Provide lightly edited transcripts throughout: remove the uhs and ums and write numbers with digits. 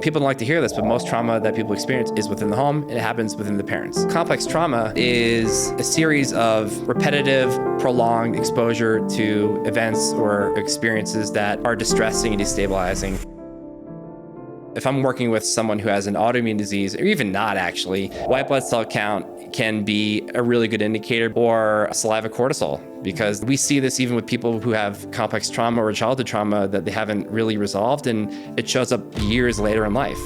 People don't like to hear this, but most trauma that people experience is within the home, and it happens within the parents. Complex trauma is a series of repetitive, prolonged exposure to events or experiences that are distressing and destabilizing. If I'm working with someone who has an autoimmune disease, or even not actually, white blood cell count can be a really good indicator, or saliva cortisol, because we see this even with people who have complex trauma or childhood trauma that they haven't really resolved, and it shows up years later in life.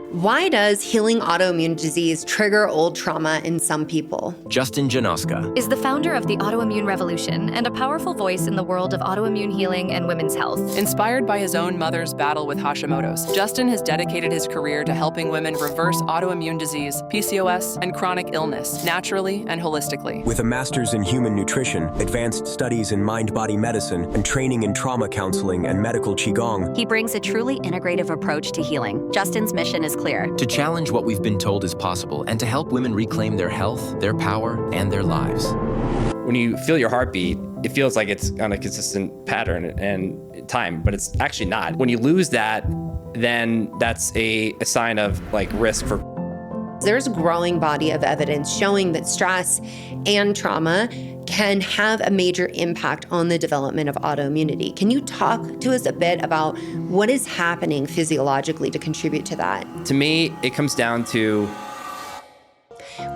Why does healing autoimmune disease trigger old trauma in some people? Justin Janoska is the founder of the Autoimmune Revolution and a powerful voice in the world of autoimmune healing and women's health. Inspired by his own mother's battle with Hashimoto's, Justin has dedicated his career to helping women reverse autoimmune disease, PCOS, and chronic illness naturally and holistically. with a master's in human nutrition, advanced studies in mind-body medicine, and training in trauma counseling and medical Qigong. He brings a truly integrative approach to healing. Justin's mission is clear. To challenge what we've been told is possible and to help women reclaim their health, their power, and their lives. When you feel your heartbeat, it feels like it's on a consistent pattern and time, but it's actually not. When you lose that, then that's a sign of risk for. There's a growing body of evidence showing that stress and trauma can have a major impact on the development of autoimmunity. Can you talk to us a bit about what is happening physiologically to contribute to that? To me, it comes down to.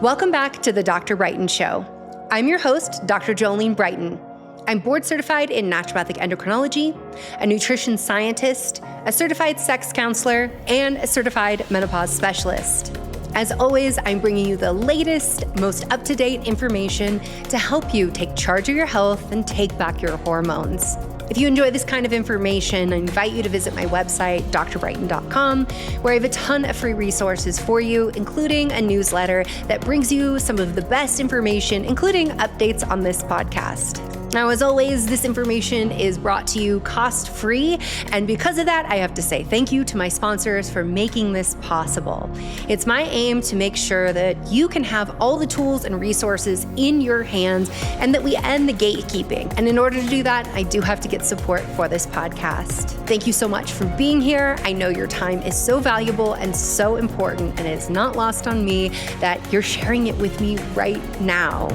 Welcome back to the Dr. Brighten Show. I'm your host, Dr. Jolene Brighten. I'm board certified in naturopathic endocrinology, a nutrition scientist, a certified sex counselor, and a certified menopause specialist. As always, I'm bringing you the latest, most up-to-date information to help you take charge of your health and take back your hormones. If you enjoy this kind of information, I invite you to visit my website, drbrighten.com, where I have a ton of free resources for you, including a newsletter that brings you some of the best information, including updates on this podcast. Now, as always, this information is brought to you cost-free, and because of that, I have to say thank you to my sponsors for making this possible. It's my aim to make sure that you can have all the tools and resources in your hands and that we end the gatekeeping. And in order to do that, I do have to get support for this podcast. Thank you so much for being here. I know your time is so valuable and so important, and it's not lost on me that you're sharing it with me right now.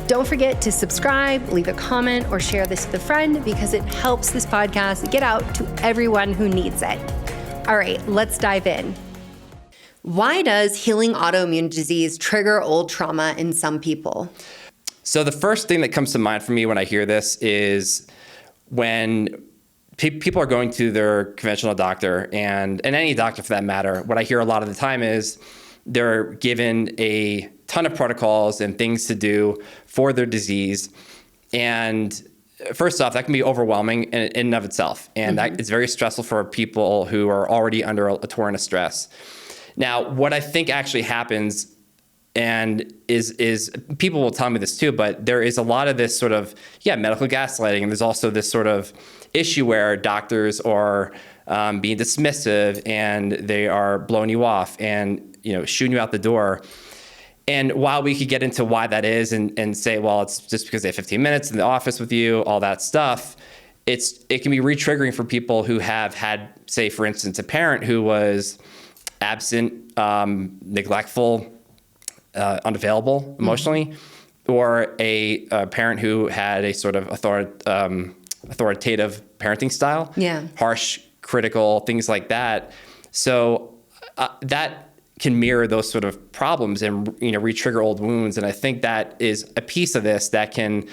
Don't forget to subscribe, leave a comment, or share this with a friend because it helps this podcast get out to everyone who needs it. All right, let's dive in. Why does healing autoimmune disease trigger old trauma in some people? So the first thing that comes to mind for me when I hear this is when people are going to their conventional doctor, and any doctor for that matter, what I hear a lot of the time is they're given a ton of protocols and things to do for their disease. And first off, that can be overwhelming in and of itself. And that is very stressful for people who are already under a torrent of stress. Now, what I think actually happens and is people will tell me this too, but there is a lot of this sort of, medical gaslighting. And there's also this sort of issue where doctors are being dismissive and they are blowing you off and, shooting you out the door. And while we could get into why that is and say, well, it's just because they have 15 minutes in the office with you, all that stuff, it can be re-triggering for people who have had, say, for instance, a parent who was absent, neglectful, unavailable emotionally, or a parent who had a sort of authoritative parenting style, harsh, critical, things like that. So that can mirror those sort of problems and re-trigger old wounds. And I think that is a piece of this that can,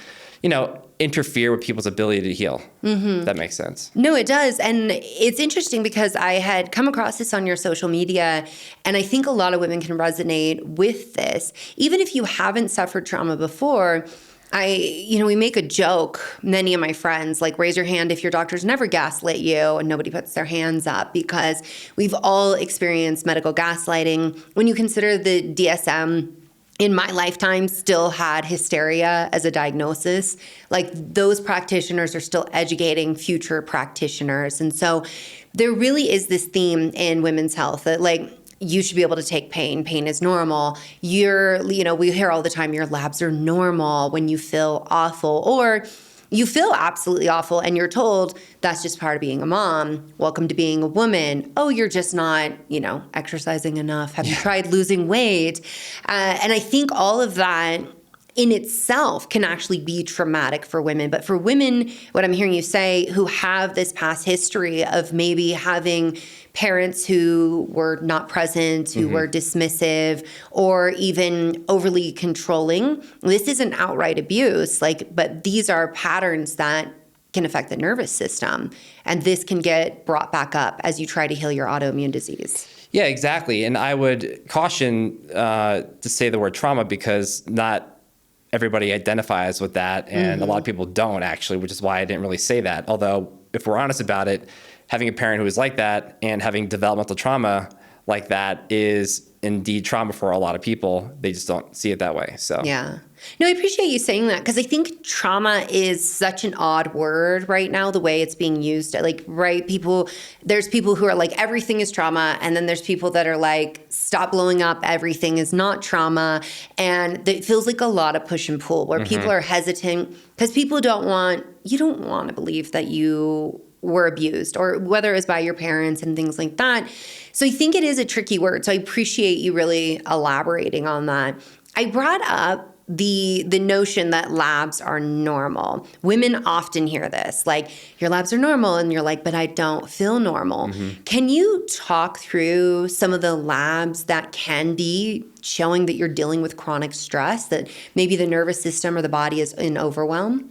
interfere with people's ability to heal. If that makes sense. No, it does. And it's interesting because I had come across this on your social media, and I think a lot of women can resonate with this. Even if you haven't suffered trauma before, we make a joke, many of my friends, raise your hand if your doctor's never gaslit you, and nobody puts their hands up because we've all experienced medical gaslighting. When you consider the DSM in my lifetime still had hysteria as a diagnosis, those practitioners are still educating future practitioners. And so there really is this theme in women's health that you should be able to take pain. Pain is normal. We hear all the time, your labs are normal when you feel awful. Or you feel absolutely awful, and you're told that's just part of being a mom. Welcome to being a woman. Oh, you're just not, exercising enough. Have you tried losing weight? And I think all of that in itself can actually be traumatic for women. But for women, what I'm hearing you say, who have this past history of maybe having parents who were not present, who were dismissive, or even overly controlling, this isn't outright abuse, but these are patterns that can affect the nervous system. And this can get brought back up as you try to heal your autoimmune disease. Yeah, exactly. And I would caution to say the word trauma, because not everybody identifies with that, and a lot of people don't actually, which is why I didn't really say that. Although, if we're honest about it, having a parent who is like that and having developmental trauma like that is indeed trauma for a lot of people. They just don't see it that way. So yeah. No, I appreciate you saying that, because I think trauma is such an odd word right now, the way it's being used. There's people who are like, everything is trauma. And then there's people that are like, stop blowing up, everything is not trauma. And it feels like a lot of push and pull where people are hesitant because people don't want to believe that you were abused, or whether it was by your parents and things like that. So I think it is a tricky word. So I appreciate you really elaborating on that. I brought up the notion that labs are normal. Women often hear this, like, your labs are normal, and you're like, but I don't feel normal. Can you talk through some of the labs that can be showing that you're dealing with chronic stress, that maybe the nervous system or the body is in overwhelm?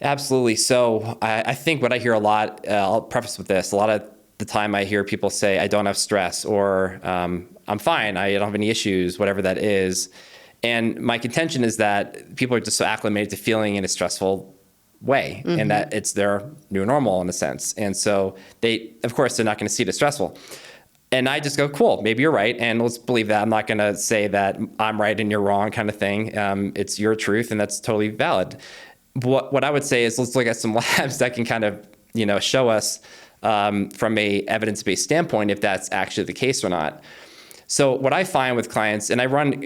Absolutely. So I think what I hear a lot, I'll preface with this, a lot of the time I hear people say, I don't have stress, or I'm fine, I don't have any issues, whatever that is. And my contention is that people are just so acclimated to feeling in a stressful way, and that it's their new normal in a sense. And so of course, they're not going to see it as stressful. And I just go, cool, maybe you're right. And let's believe that. I'm not going to say that I'm right and you're wrong kind of thing. It's your truth, and that's totally valid. What I would say is, let's look at some labs that can kind of, show us from a evidence-based standpoint if that's actually the case or not. So what I find with clients, and I run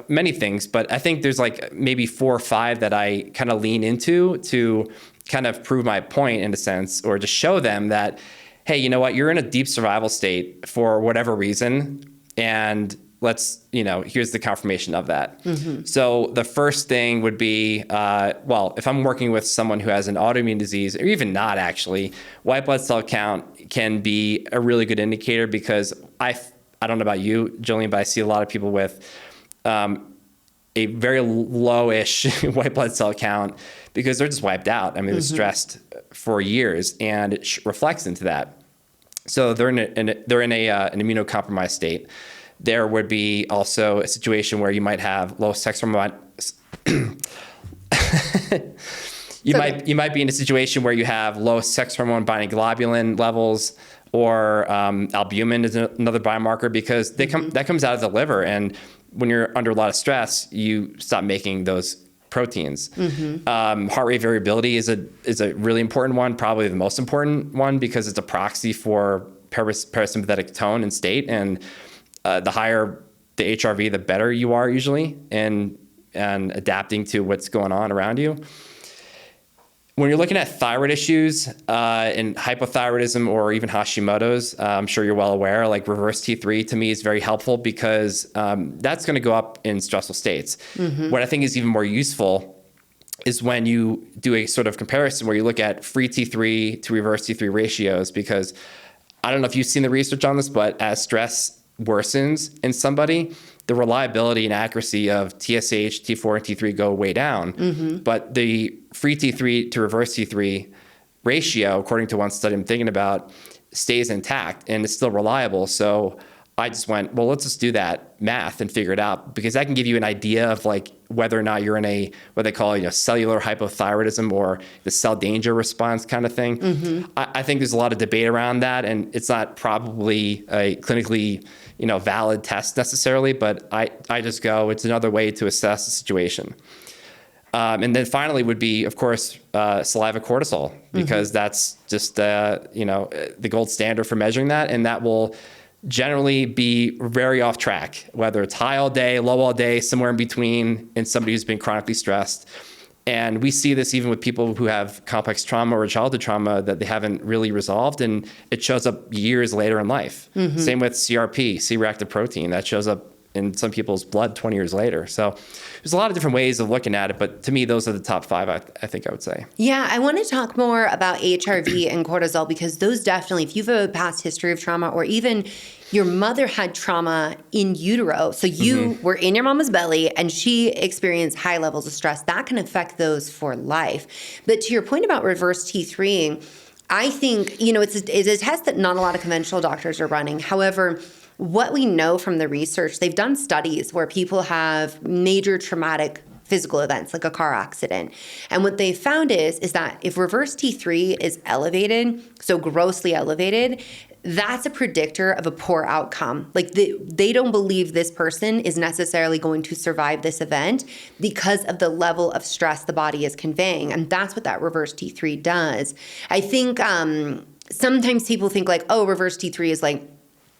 many things, but I think there's like maybe 4 or 5 that I kind of lean into to kind of prove my point in a sense, or to show them that, hey, you know what, you're in a deep survival state for whatever reason, and here's the confirmation of that. So the first thing would be, if I'm working with someone who has an autoimmune disease, or even not actually, white blood cell count can be a really good indicator, because I don't know about you, Jolene, but I see a lot of people with a very low-ish white blood cell count because they're just wiped out. I mean, they're stressed for years, and it reflects into that. So they're in an immunocompromised state. There would be also a situation where you might have low sex hormone. You might be in a situation where you have low sex hormone binding globulin levels, or albumin is another biomarker, because that comes out of the liver, and when you're under a lot of stress, you stop making those proteins. Heart rate variability is a really important one, probably the most important one, because it's a proxy for parasympathetic tone and state, and the higher the HRV, the better you are usually, and adapting to what's going on around you. When you're looking at thyroid issues and hypothyroidism, or even Hashimoto's, I'm sure you're well aware, like reverse T3 to me is very helpful, because that's going to go up in stressful states. What I think is even more useful is when you do a sort of comparison where you look at free T3 to reverse T3 ratios, because I don't know if you've seen the research on this, but as stress worsens in somebody, the reliability and accuracy of TSH, T4, and T3 go way down. But the free T3 to reverse T3 ratio, according to one study I'm thinking about, stays intact and is still reliable. So I just went, well, let's just do that math and figure it out, because that can give you an idea of like whether or not you're in a, what they call, cellular hypothyroidism, or the cell danger response kind of thing. I think there's a lot of debate around that, and it's not probably a clinically, valid test necessarily, but I just go, it's another way to assess the situation. And then finally would be, of course, saliva cortisol, because that's just, the gold standard for measuring that. And that will generally be very off track, whether it's high all day, low all day, somewhere in between, in somebody who's been chronically stressed. And we see this even with people who have complex trauma or childhood trauma that they haven't really resolved, and it shows up years later in life. Same with CRP, C-reactive protein, that shows up in some people's blood 20 years later. So there's a lot of different ways of looking at it, but to me, those are the top 5, I think I would say. Yeah, I want to talk more about HRV and cortisol, because those definitely, if you've a past history of trauma, or even your mother had trauma in utero, so you were in your mama's belly and she experienced high levels of stress, that can affect those for life. But to your point about reverse T3, I think, it's a test that not a lot of conventional doctors are running. However, what we know from the research, they've done studies where people have major traumatic physical events like a car accident. And what they found is that if reverse T3 is elevated, so grossly elevated, that's a predictor of a poor outcome. Like they don't believe this person is necessarily going to survive this event because of the level of stress the body is conveying. And that's what that reverse T3 does. I think sometimes people think like, oh, reverse T3 is like,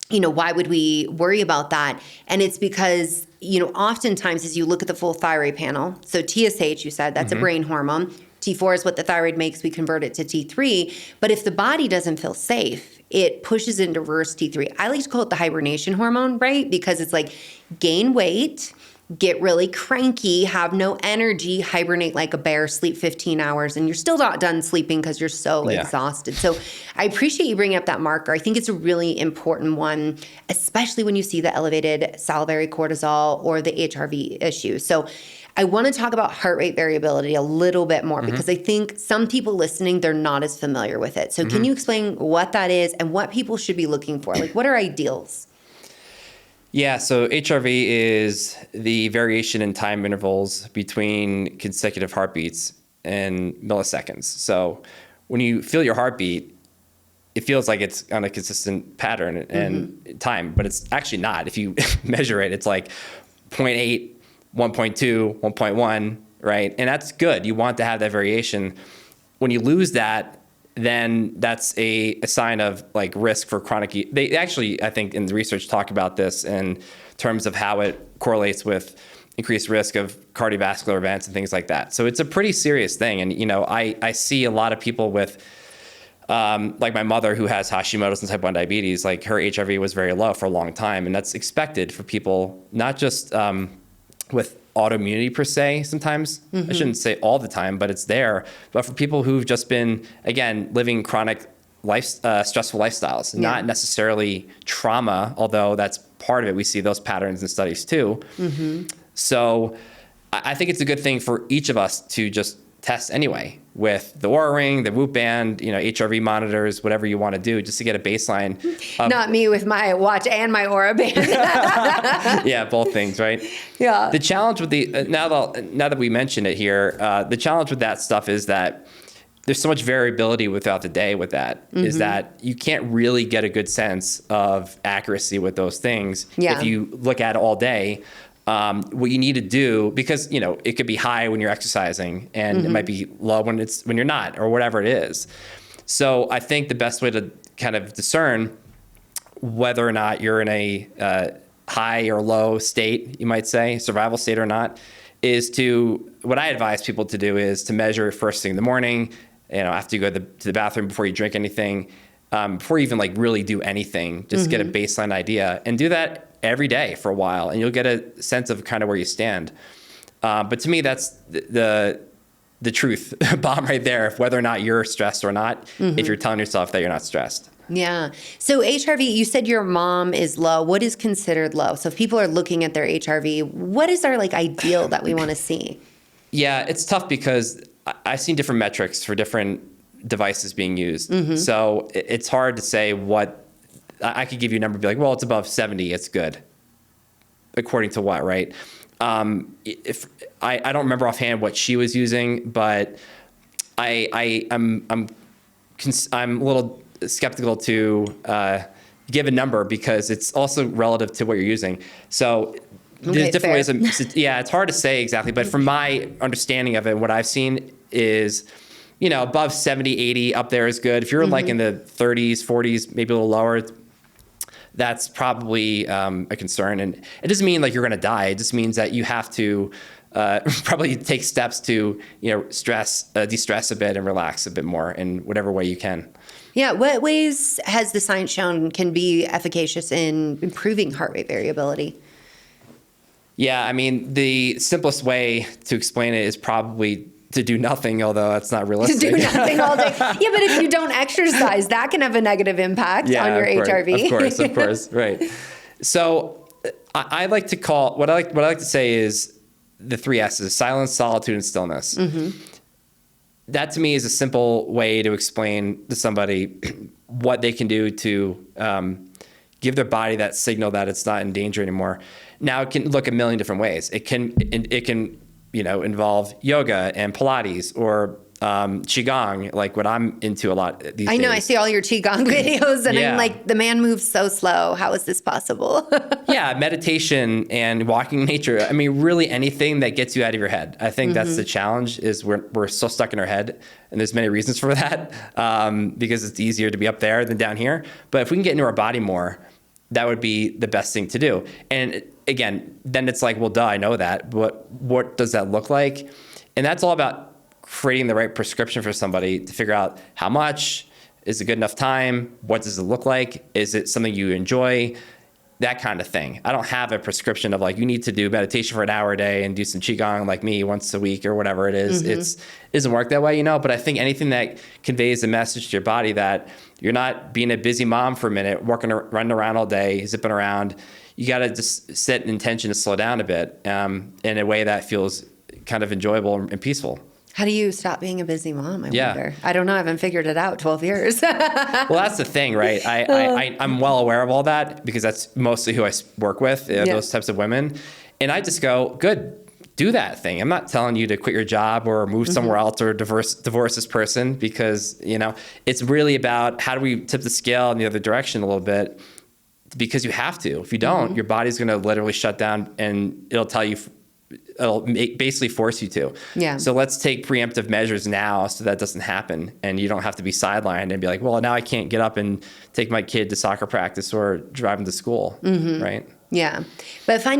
why would we worry about that? And it's because, oftentimes as you look at the full thyroid panel, so TSH, you said, that's a brain hormone. T4 is what the thyroid makes. We convert it to T3. But if the body doesn't feel safe, it pushes into reverse T3. I like to call it the hibernation hormone, right? Because it's like gain weight, get really cranky, have no energy, hibernate like a bear, sleep 15 hours, and you're still not done sleeping because you're so exhausted. So I appreciate you bringing up that marker. I think it's a really important one, especially when you see the elevated salivary cortisol or the HRV issue. So I want to talk about heart rate variability a little bit more because I think some people listening, they're not as familiar with it. So can you explain what that is and what people should be looking for? Like, what are ideals? Yeah, so HRV is the variation in time intervals between consecutive heartbeats in milliseconds. So when you feel your heartbeat, it feels like it's on a consistent pattern and time, but it's actually not. If you measure it, it's like 0.8, 1.2, 1.1, right? And that's good. You want to have that variation. When you lose that, then that's a sign of like risk for chronic. They actually, I think in the research talk about this in terms of how it correlates with increased risk of cardiovascular events and things like that. So it's a pretty serious thing. And, I see a lot of people with, like my mother who has Hashimoto's and type 1 diabetes, like her HRV was very low for a long time. And that's expected for people, not just with autoimmunity per se sometimes. I shouldn't say all the time, but it's there. But for people who've just been, again, living chronic stressful lifestyles, not necessarily trauma, although that's part of it. We see those patterns in studies too. So I think it's a good thing for each of us to just test anyway with the Oura Ring, the Whoop Band, HRV monitors, whatever you want to do, just to get a baseline. Not me with my watch and my Oura Band. Yeah, both things, right? Yeah. The challenge with the now that we mentioned it here, the challenge with that stuff is that there's so much variability throughout the day with that, is that you can't really get a good sense of accuracy with those things if you look at it all day. What you need to do, because it could be high when you're exercising and it might be low when you're not, or whatever it is. So I think the best way to kind of discern whether or not you're in a high or low state, you might say, survival state or not, is what I advise people to do is to measure first thing in the morning, after you go to the bathroom, before you drink anything, before you even like really do anything, just get a baseline idea and do that every day for a while, and you'll get a sense of kind of where you stand. But to me, that's the truth bomb right there, whether or not you're stressed or not, if you're telling yourself that you're not stressed. Yeah. So HRV, you said your mom is low. What is considered low? So if people are looking at their HRV, what is our ideal that we want to see? Yeah, it's tough because I've seen different metrics for different devices being used. So it's hard to say what. I could give you a number and be like, well, it's above 70, it's good. According to what, right? If I don't remember offhand what she was using, but I'm a little skeptical to give a number because it's also relative to what you're using. So there's different ways of, it's hard to say exactly, but from my understanding of it, what I've seen is, above 70, 80 up there is good. If you're like in the 30s, 40s, maybe a little lower, that's probably a concern. And it doesn't mean like you're going to die. It just means that you have to probably take steps to, de-stress a bit and relax a bit more in whatever way you can. Yeah. What ways has the science shown can be efficacious in improving heart rate variability? Yeah, I mean, the simplest way to explain it is probably to do nothing, although that's not realistic. To do nothing all day. Yeah, but if you don't exercise, that can have a negative impact on your HRV. Of course, right. So I like to call, what I like to say is the 3 S's: silence, solitude, and stillness. Mm-hmm. That to me is a simple way to explain to somebody what they can do to give their body that signal that it's not in danger anymore. Now, it can look a million different ways. It can involve yoga and Pilates or Qigong, like what I'm into a lot these days. I know, I see all your Qigong videos and Yeah. I'm like, the man moves so slow. How is this possible? Yeah, meditation and walking in nature. I mean, really anything that gets you out of your head. I think that's the challenge, is we're so stuck in our head, and there's many reasons for that, because it's easier to be up there than down here. But if we can get into our body more, that would be the best thing to do. And again, then it's like, well, duh, I know that, but what does that look like? And that's all about creating the right prescription for somebody to figure out how much, is it good enough time, what does it look like, is it something you enjoy, that kind of thing. I don't have a prescription of like, you need to do meditation for an hour a day and do some Qigong like me once a week or whatever it is. It doesn't work that way, but I think anything that conveys a message to your body that you're not being a busy mom for a minute, running around all day, zipping around, you got to just set an intention to slow down a bit in a way that feels kind of enjoyable and peaceful. How do you stop being a busy mom? I Yeah. wonder. I don't know. I haven't figured it out 12 years. Well, that's the thing, right? I'm well aware of all that because that's mostly who I work with, those types of women. And I just go, good, do that thing. I'm not telling you to quit your job or move somewhere else or divorce this person, because, it's really about how do we tip the scale in the other direction a little bit, because you have to. If you don't, your body's going to literally shut down, and it'll tell you, basically force you to. Yeah. So let's take preemptive measures now so that doesn't happen, and you don't have to be sidelined and be like, well, now I can't get up and take my kid to soccer practice or drive him to school, right? Yeah. But I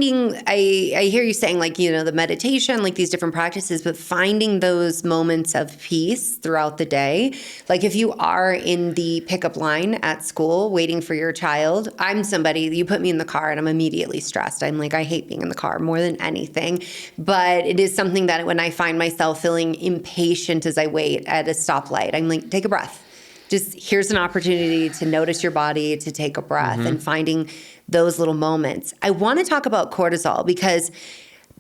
hear you saying like, the meditation, like these different practices, but finding those moments of peace throughout the day. Like if you are in the pickup line at school waiting for your child, I'm somebody, you put me in the car and I'm immediately stressed. I'm like, I hate being in the car more than anything. But it is something that when I find myself feeling impatient as I wait at a stoplight, I'm like, take a breath. Just here's an opportunity to notice your body, to take a breath, and finding those little moments. I want to talk about cortisol because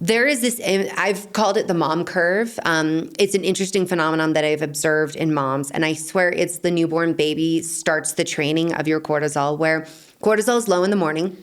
there is this, I've called it the mom curve. It's an interesting phenomenon that I've observed in moms, and I swear it's the newborn baby starts the training of your cortisol, where cortisol is low in the morning,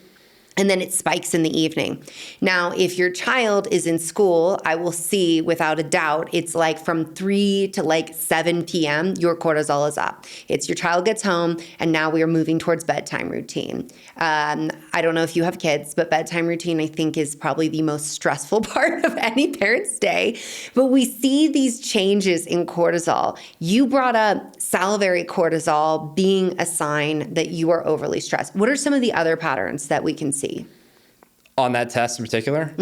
and then it spikes in the evening. Now, if your child is in school, I will see without a doubt, it's like from 3 to like 7 p.m., your cortisol is up. It's your child gets home, and now we are moving towards bedtime routine. I don't know if you have kids, but bedtime routine, I think, is probably the most stressful part of any parent's day. But we see these changes in cortisol. You brought up salivary cortisol being a sign that you are overly stressed. What are some of the other patterns that we can see? On that test in particular?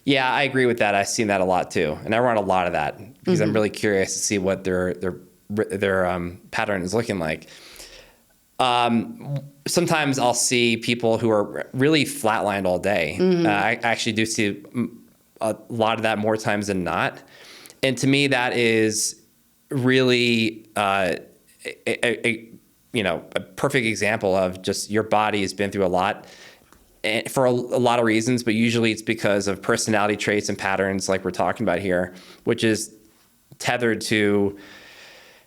Yeah, I agree with that. I've seen that a lot too. And I run a lot of that because I'm really curious to see what their pattern is looking like. Sometimes I'll see people who are really flatlined all day. I actually do see a lot of that more times than not. And to me, that is really a perfect example of just your body has been through a lot for a lot of reasons, but usually it's because of personality traits and patterns like we're talking about here, which is tethered to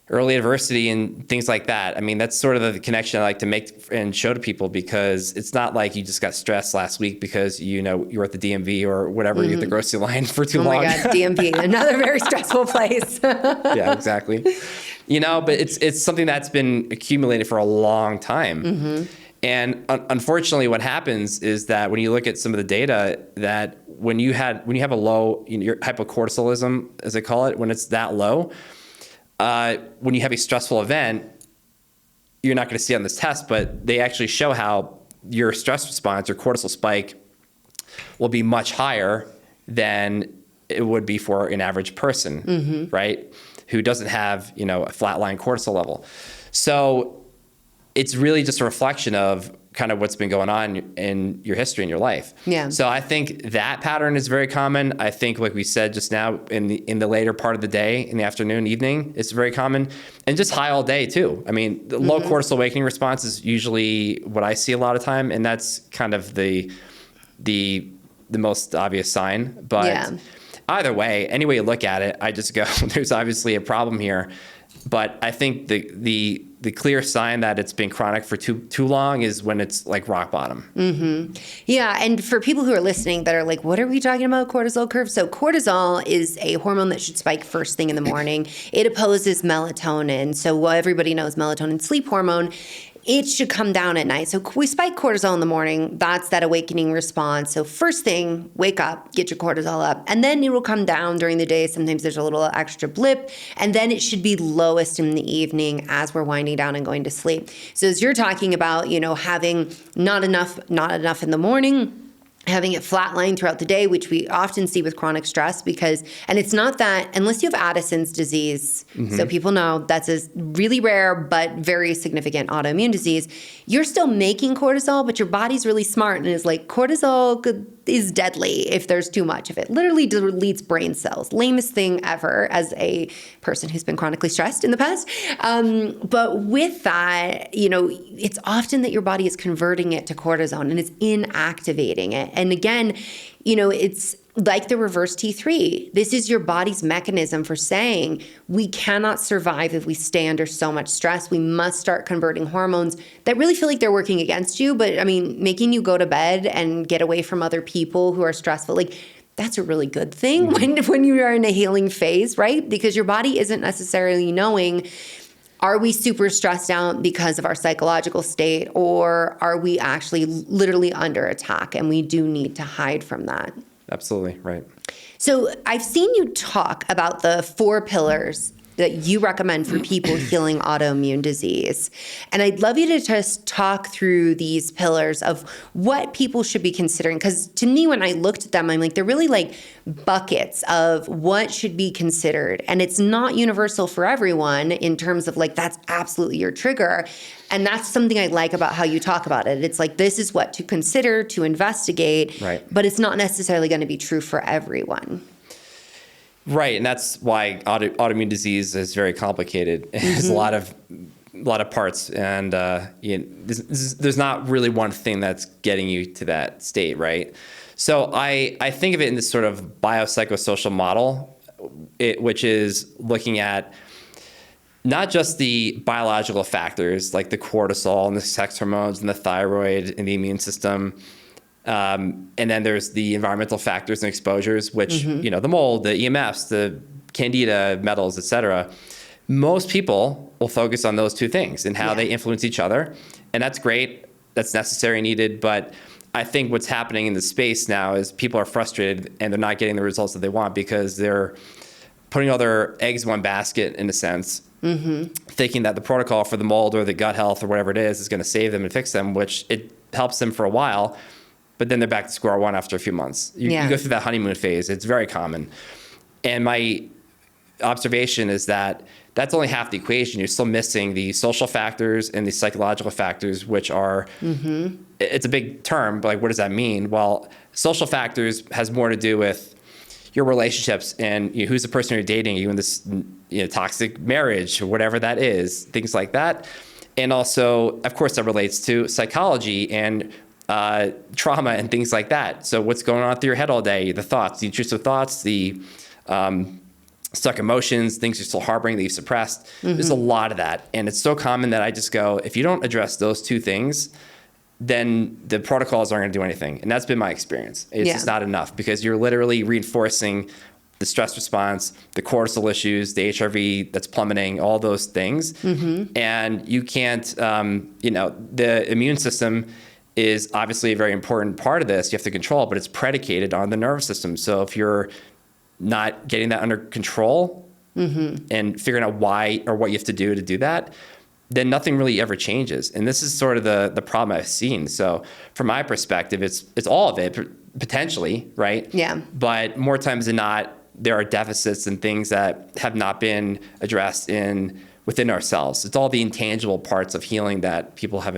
early adversity and things like that. I mean, that's sort of the connection I like to make and show to people, because it's not like you just got stressed last week because, you were at the DMV or whatever, you're at the grocery line for too long. Oh my God, DMV, another very stressful place. Yeah, exactly. But it's something that's been accumulated for a long time. And unfortunately, what happens is that when you look at some of the data, that when you have a low, your hypocortisolism, as they call it, when it's that low, when you have a stressful event, you're not going to see it on this test, but they actually show how your stress response or cortisol spike will be much higher than it would be for an average person, right? Who doesn't have, a flatline cortisol level. So it's really just a reflection of kind of what's been going on in your history in your life. Yeah. So I think that pattern is very common. I think, like we said just now, in the later part of the day, in the afternoon, evening, it's very common, and just high all day too. I mean, the low cortisol awakening response is usually what I see a lot of time, and that's kind of the most obvious sign. But either way, any way you look at it, I just go, there's obviously a problem here. But I think the clear sign that it's been chronic for too long is when it's like rock bottom. Yeah, and for people who are listening that are like, what are we talking about, cortisol curve? So cortisol is a hormone that should spike first thing in the morning. It opposes melatonin. So what everybody knows, melatonin, sleep hormone. It should come down at night. So we spike cortisol in the morning. That's that awakening response. So first thing, wake up, get your cortisol up, and then it will come down during the day. Sometimes there's a little extra blip, and then it should be lowest in the evening as we're winding down and going to sleep. So as you're talking about, having not enough in the morning, having it flatline throughout the day, which we often see with chronic stress and it's not that, unless you have Addison's disease, so people know that's a really rare but very significant autoimmune disease, you're still making cortisol, but your body's really smart and is like, cortisol is deadly if there's too much of it. Literally deletes brain cells. Lamest thing ever as a person who's been chronically stressed in the past. But with that, it's often that your body is converting it to cortisone and it's inactivating it. And again, it's like the reverse T3. This is your body's mechanism for saying we cannot survive if we stay under so much stress. We must start converting hormones that really feel like they're working against you. But I mean, making you go to bed and get away from other people who are stressful, like that's a really good thing when you are in a healing phase, right? Because your body isn't necessarily knowing, are we super stressed out because of our psychological state, or are we actually literally under attack and we do need to hide from that? Absolutely, right. So I've seen you talk about the 4 pillars that you recommend for people healing autoimmune disease. And I'd love you to just talk through these pillars of what people should be considering. Because to me, when I looked at them, I'm like, they're really like buckets of what should be considered. And it's not universal for everyone in terms of like, that's absolutely your trigger. And that's something I like about how you talk about it. It's like, this is what to consider, to investigate, right. But it's not necessarily going to be true for everyone. Right, and that's why autoimmune disease is very complicated. There's a lot of parts, and there's not really one thing that's getting you to that state, right? So I think of it in this sort of biopsychosocial model, which is looking at not just the biological factors like the cortisol and the sex hormones and the thyroid and the immune system. And then there's the environmental factors and exposures, which, the mold, the EMFs, the candida metals, et cetera. Most people will focus on those 2 things and how they influence each other. And that's great. That's necessary and needed. But I think what's happening in the space now is people are frustrated and they're not getting the results that they want because they're putting all their eggs in one basket, in a sense, thinking that the protocol for the mold or the gut health or whatever it is going to save them and fix them, which it helps them for a while. But then they're back to square one after a few months. You go through that honeymoon phase. It's very common. And my observation is that that's only half the equation. You're still missing the social factors and the psychological factors, which are, it's a big term, but like, what does that mean? Well, social factors has more to do with your relationships and who's the person you're dating. Are you in this toxic marriage or whatever that is, things like that. And also, of course, that relates to psychology and trauma and things like that. So what's going on through your head all day, the thoughts, the intrusive thoughts, the stuck emotions, things you're still harboring that you've suppressed. There's a lot of that. And it's so common that I just go, if you don't address those 2 things, then the protocols aren't going to do anything. And that's been my experience. It's just not enough because you're literally reinforcing the stress response, the cortisol issues, the HRV that's plummeting, all those things. And you can't, the immune system is obviously a very important part of this. You have to control, but it's predicated on the nervous system. So if you're not getting that under control and figuring out why or what you have to do that, then nothing really ever changes. And this is sort of the problem I've seen. So from my perspective, it's all of it. potentially, right? Yeah. But more times than not, there are deficits and things that have not been addressed within ourselves. It's all the intangible parts of healing that people have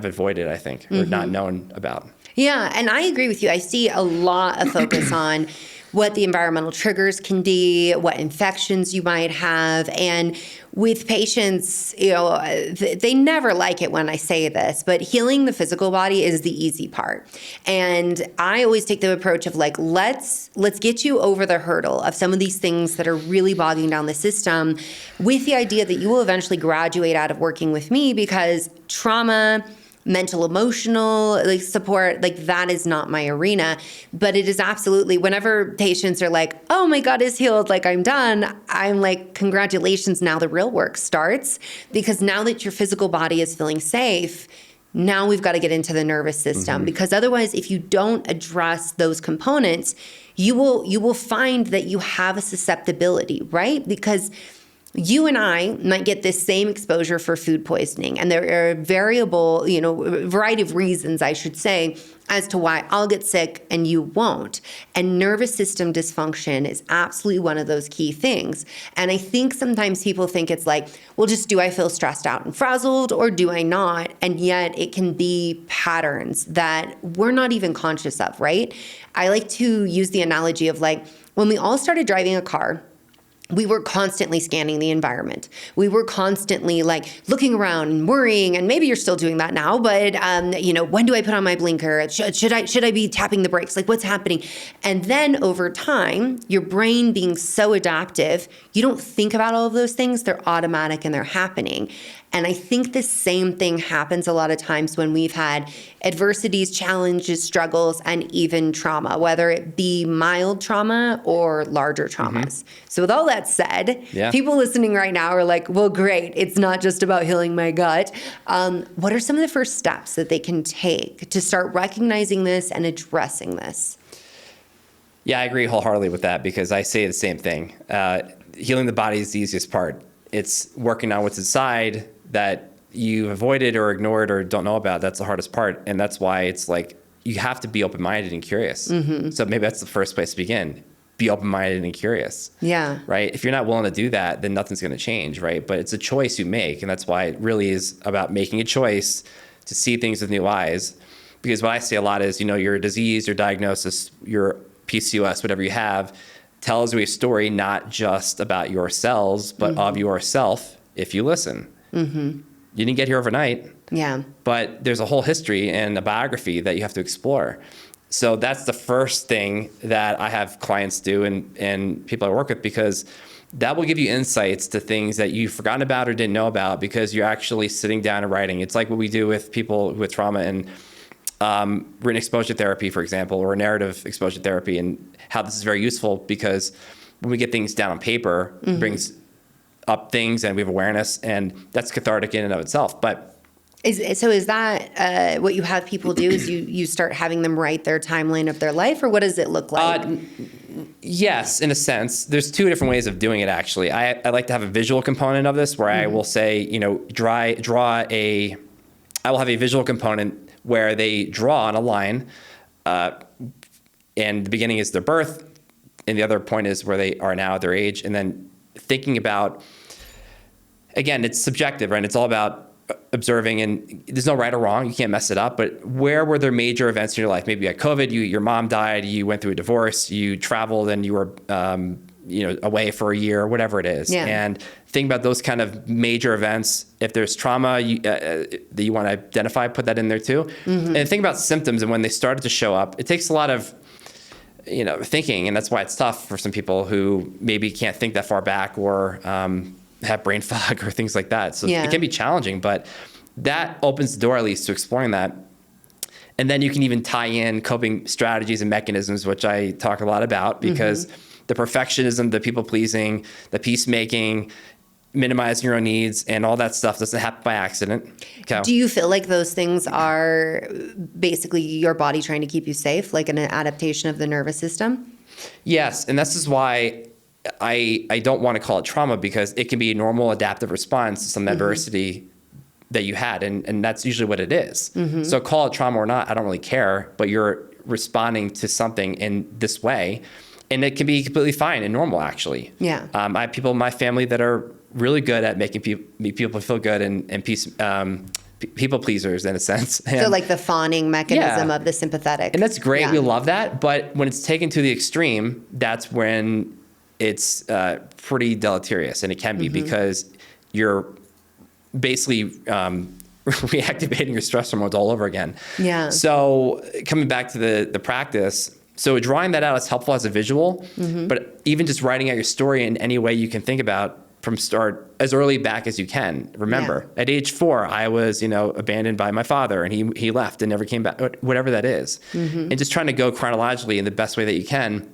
avoided, I think, or not known about. Yeah, and I agree with you. I see a lot of focus on what the environmental triggers can be, what infections you might have. And with patients, they never like it when I say this, but healing the physical body is the easy part. And I always take the approach of like, let's get you over the hurdle of some of these things that are really bogging down the system, with the idea that you will eventually graduate out of working with me, because trauma, mental, emotional support, that is not my arena. But it is absolutely, whenever patients are like, oh my God, it's healed, I'm done, I'm like, congratulations, now the real work starts. Because now that your physical body is feeling safe, now we've got to get into the nervous system. Because otherwise, if you don't address those components, you will find that you have a susceptibility, right? Because you and I might get this same exposure for food poisoning. And there are variety of reasons, I should say, as to why I'll get sick and you won't. And nervous system dysfunction is absolutely one of those key things. And I think sometimes people think it's like, well, just do I feel stressed out and frazzled, or do I not? And yet it can be patterns that we're not even conscious of, right? I like to use the analogy of when we all started driving a car, we were constantly scanning the environment. We were constantly looking around and worrying, and maybe you're still doing that now, but when do I put on my blinker? Should I be tapping the brakes? What's happening? And then over time, your brain being so adaptive, you don't think about all of those things. They're automatic and they're happening. And I think the same thing happens a lot of times when we've had adversities, challenges, struggles, and even trauma, whether it be mild trauma or larger traumas. So with all that said, people listening right now are like, well, great, it's not just about healing my gut. What are some of the first steps that they can take to start recognizing this and addressing this? Yeah, I agree wholeheartedly with that, because I say the same thing. Healing the body is the easiest part. It's working on what's inside that you avoided or ignored or don't know about. That's the hardest part. And that's why it's you have to be open-minded and curious. So maybe that's the first place to begin. Be open-minded and curious. Yeah. Right? If you're not willing to do that, then nothing's going to change, right? But it's a choice you make. And that's why it really is about making a choice to see things with new eyes. Because what I say a lot is, your disease, your diagnosis, your PCOS, whatever you have, tells you a story not just about your cells, but of yourself if you listen. You didn't get here overnight. Yeah. But there's a whole history and a biography that you have to explore. So that's the first thing that I have clients do and people I work with, because that will give you insights to things that you've forgotten about or didn't know about, because you're actually sitting down and writing. It's like what we do with people with trauma and written exposure therapy, for example, or narrative exposure therapy, and how this is very useful, because when we get things down on paper, it brings up things and we have awareness, and that's cathartic in and of itself. But is that what you have people do? Is you start having them write their timeline of their life, or what does it look like? Yes, in a sense. There's two different ways of doing it, actually. I like to have a visual component of this, where I will say, I will have a visual component where they draw on a line, and the beginning is their birth, and the other point is where they are now at their age, and then thinking about, again, it's subjective, right? It's all about observing, and there's no right or wrong. You can't mess it up. But where were there major events in your life? Maybe you had COVID, your mom died, you went through a divorce, you traveled, and you were away for a year, whatever it is. Yeah. And think about those kind of major events. If there's trauma that you want to identify, put that in there too. And think about symptoms and when they started to show up. It takes a lot of thinking, and that's why it's tough for some people who maybe can't think that far back, or have brain fog or things like that. So it can be challenging, but that opens the door at least to exploring that. And then you can even tie in coping strategies and mechanisms, which I talk a lot about, because the perfectionism, the people pleasing, the peacemaking, minimizing your own needs, and all that stuff doesn't happen by accident. Okay. Do you feel like those things are basically your body trying to keep you safe, like an adaptation of the nervous system? Yes, and this is why I don't want to call it trauma, because it can be a normal adaptive response to some adversity that you had. And that's usually what it is. So call it trauma or not, I don't really care, but you're responding to something in this way. And it can be completely fine and normal, actually. Yeah. I have people in my family that are really good at making people feel good and people pleasers in a sense. And, So like the fawning mechanism of the sympathetic. and that's great. We love that. But when it's taken to the extreme, that's when it's pretty deleterious. And it can be because you're basically reactivating your stress hormones all over again. Yeah. So coming back to the practice, so drawing that out is helpful as a visual, but even just writing out your story in any way you can think about from start as early back as you can. Remember, at age 4, I was, abandoned by my father and he left and never came back, whatever that is. And just trying to go chronologically in the best way that you can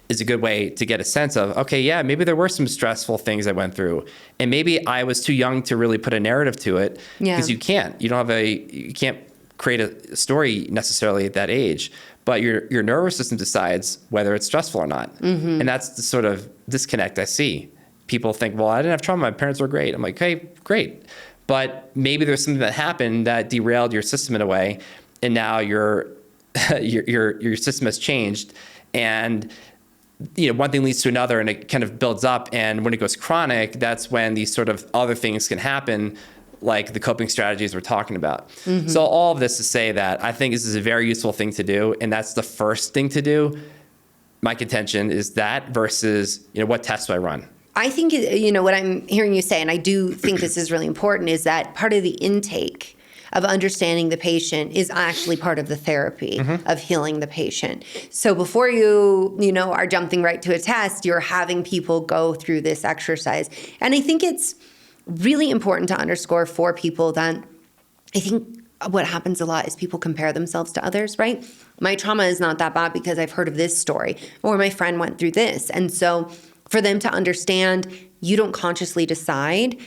is a good way to get a sense of, okay, yeah, maybe there were some stressful things I went through. And maybe I was too young to really put a narrative to it because you can't. You can't create a story necessarily at that age. But your nervous system decides whether it's stressful or not. And that's the sort of disconnect I see. People think, well, I didn't have trauma. My parents were great. I'm like, hey, great. But maybe there's something that happened that derailed your system in a way. And now your system has changed. And one thing leads to another and it kind of builds up. And when it goes chronic, that's when these sort of other things can happen, like the coping strategies we're talking about. So all of this to say that I think this is a very useful thing to do. And that's the first thing to do. My contention is that versus, what tests do I run? I think, what I'm hearing you say, and I do think this is really important, is that part of the intake of understanding the patient is actually part of the therapy of healing the patient. So before you are jumping right to a test, you're having people go through this exercise. And I think it's really important to underscore for people that I think what happens a lot is people compare themselves to others, right? My trauma is not that bad because I've heard of this story, or my friend went through this. And so for them to understand, you don't consciously decide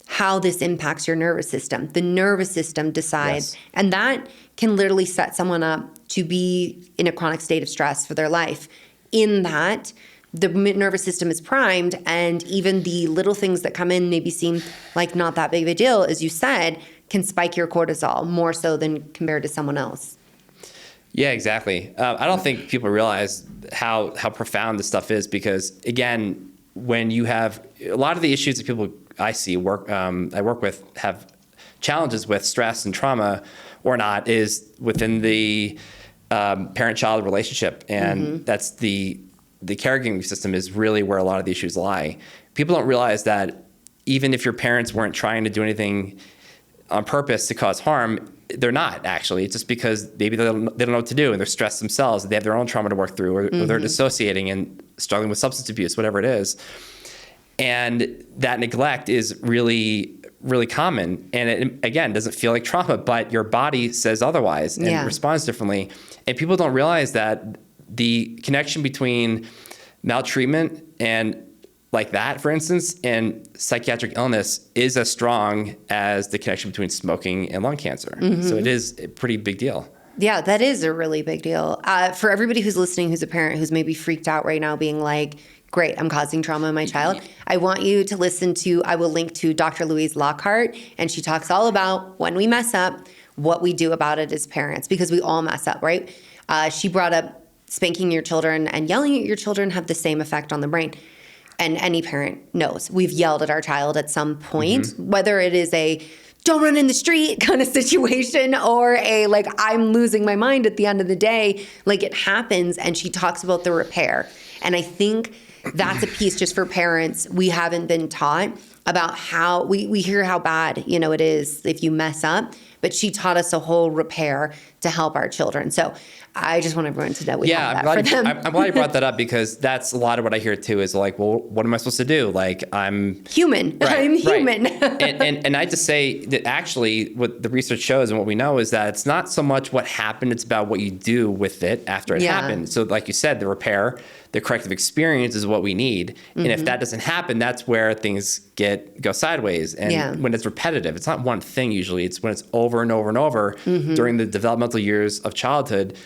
how this impacts your nervous system. The nervous system decides, and that can literally set someone up to be in a chronic state of stress for their life. In that, the nervous system is primed, and even the little things that come in maybe seem like not that big of a deal, as you said, can spike your cortisol more so than compared to someone else. Yeah, exactly. I don't think people realize how profound this stuff is because, again, when you have a lot of the issues that people I see I work with have challenges with stress and trauma or not is within the parent-child relationship, and that's the caregiving system is really where a lot of the issues lie. People don't realize that even if your parents weren't trying to do anything on purpose to cause harm, they're not actually. It's just because maybe they don't know what to do and they're stressed themselves. They have their own trauma to work through, or they're dissociating and struggling with substance abuse, whatever it is. And that neglect is really, really common. And it, again, doesn't feel like trauma, but your body says otherwise and responds differently. And people don't realize that the connection between maltreatment and like that, for instance, and psychiatric illness is as strong as the connection between smoking and lung cancer. So it is a pretty big deal. Yeah, that is a really big deal. For everybody who's listening, who's a parent, who's maybe freaked out right now, being like, great, I'm causing trauma in my child. I want you to listen to, I will link to Dr. Louise Lockhart, and she talks all about when we mess up, what we do about it as parents, because we all mess up, right? She brought up spanking your children and yelling at your children have the same effect on the brain. And any parent knows we've yelled at our child at some point, whether it is a don't run in the street kind of situation or a like I'm losing my mind at the end of the day, like it happens. And she talks about the repair. And I think that's a piece just for parents. We haven't been taught about how we hear how bad, it is if you mess up, but she taught us a whole repair to help our children. So I just want everyone to know we have that for them. I'm glad you brought that up because that's a lot of what I hear too is like, well, what am I supposed to do? Like I'm human. Right, I'm human. Right. and I just say that actually what the research shows and what we know is that it's not so much what happened, it's about what you do with it after it happened. So like you said, the repair, the corrective experience is what we need. And if that doesn't happen, that's where things go sideways. And when it's repetitive, it's not one thing usually, it's when it's over and over and over during the developmental years of childhood.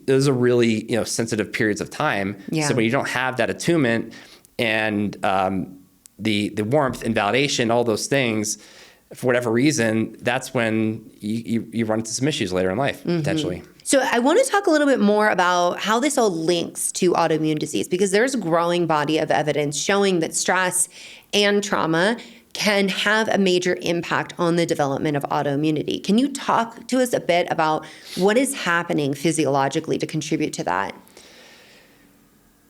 Those are really, sensitive periods of time. So when you don't have that attunement and the warmth and validation, all those things, for whatever reason, that's when you run into some issues later in life, potentially. So I want to talk a little bit more about how this all links to autoimmune disease, because there's a growing body of evidence showing that stress and trauma can have a major impact on the development of autoimmunity. Can you talk to us a bit about what is happening physiologically to contribute to that?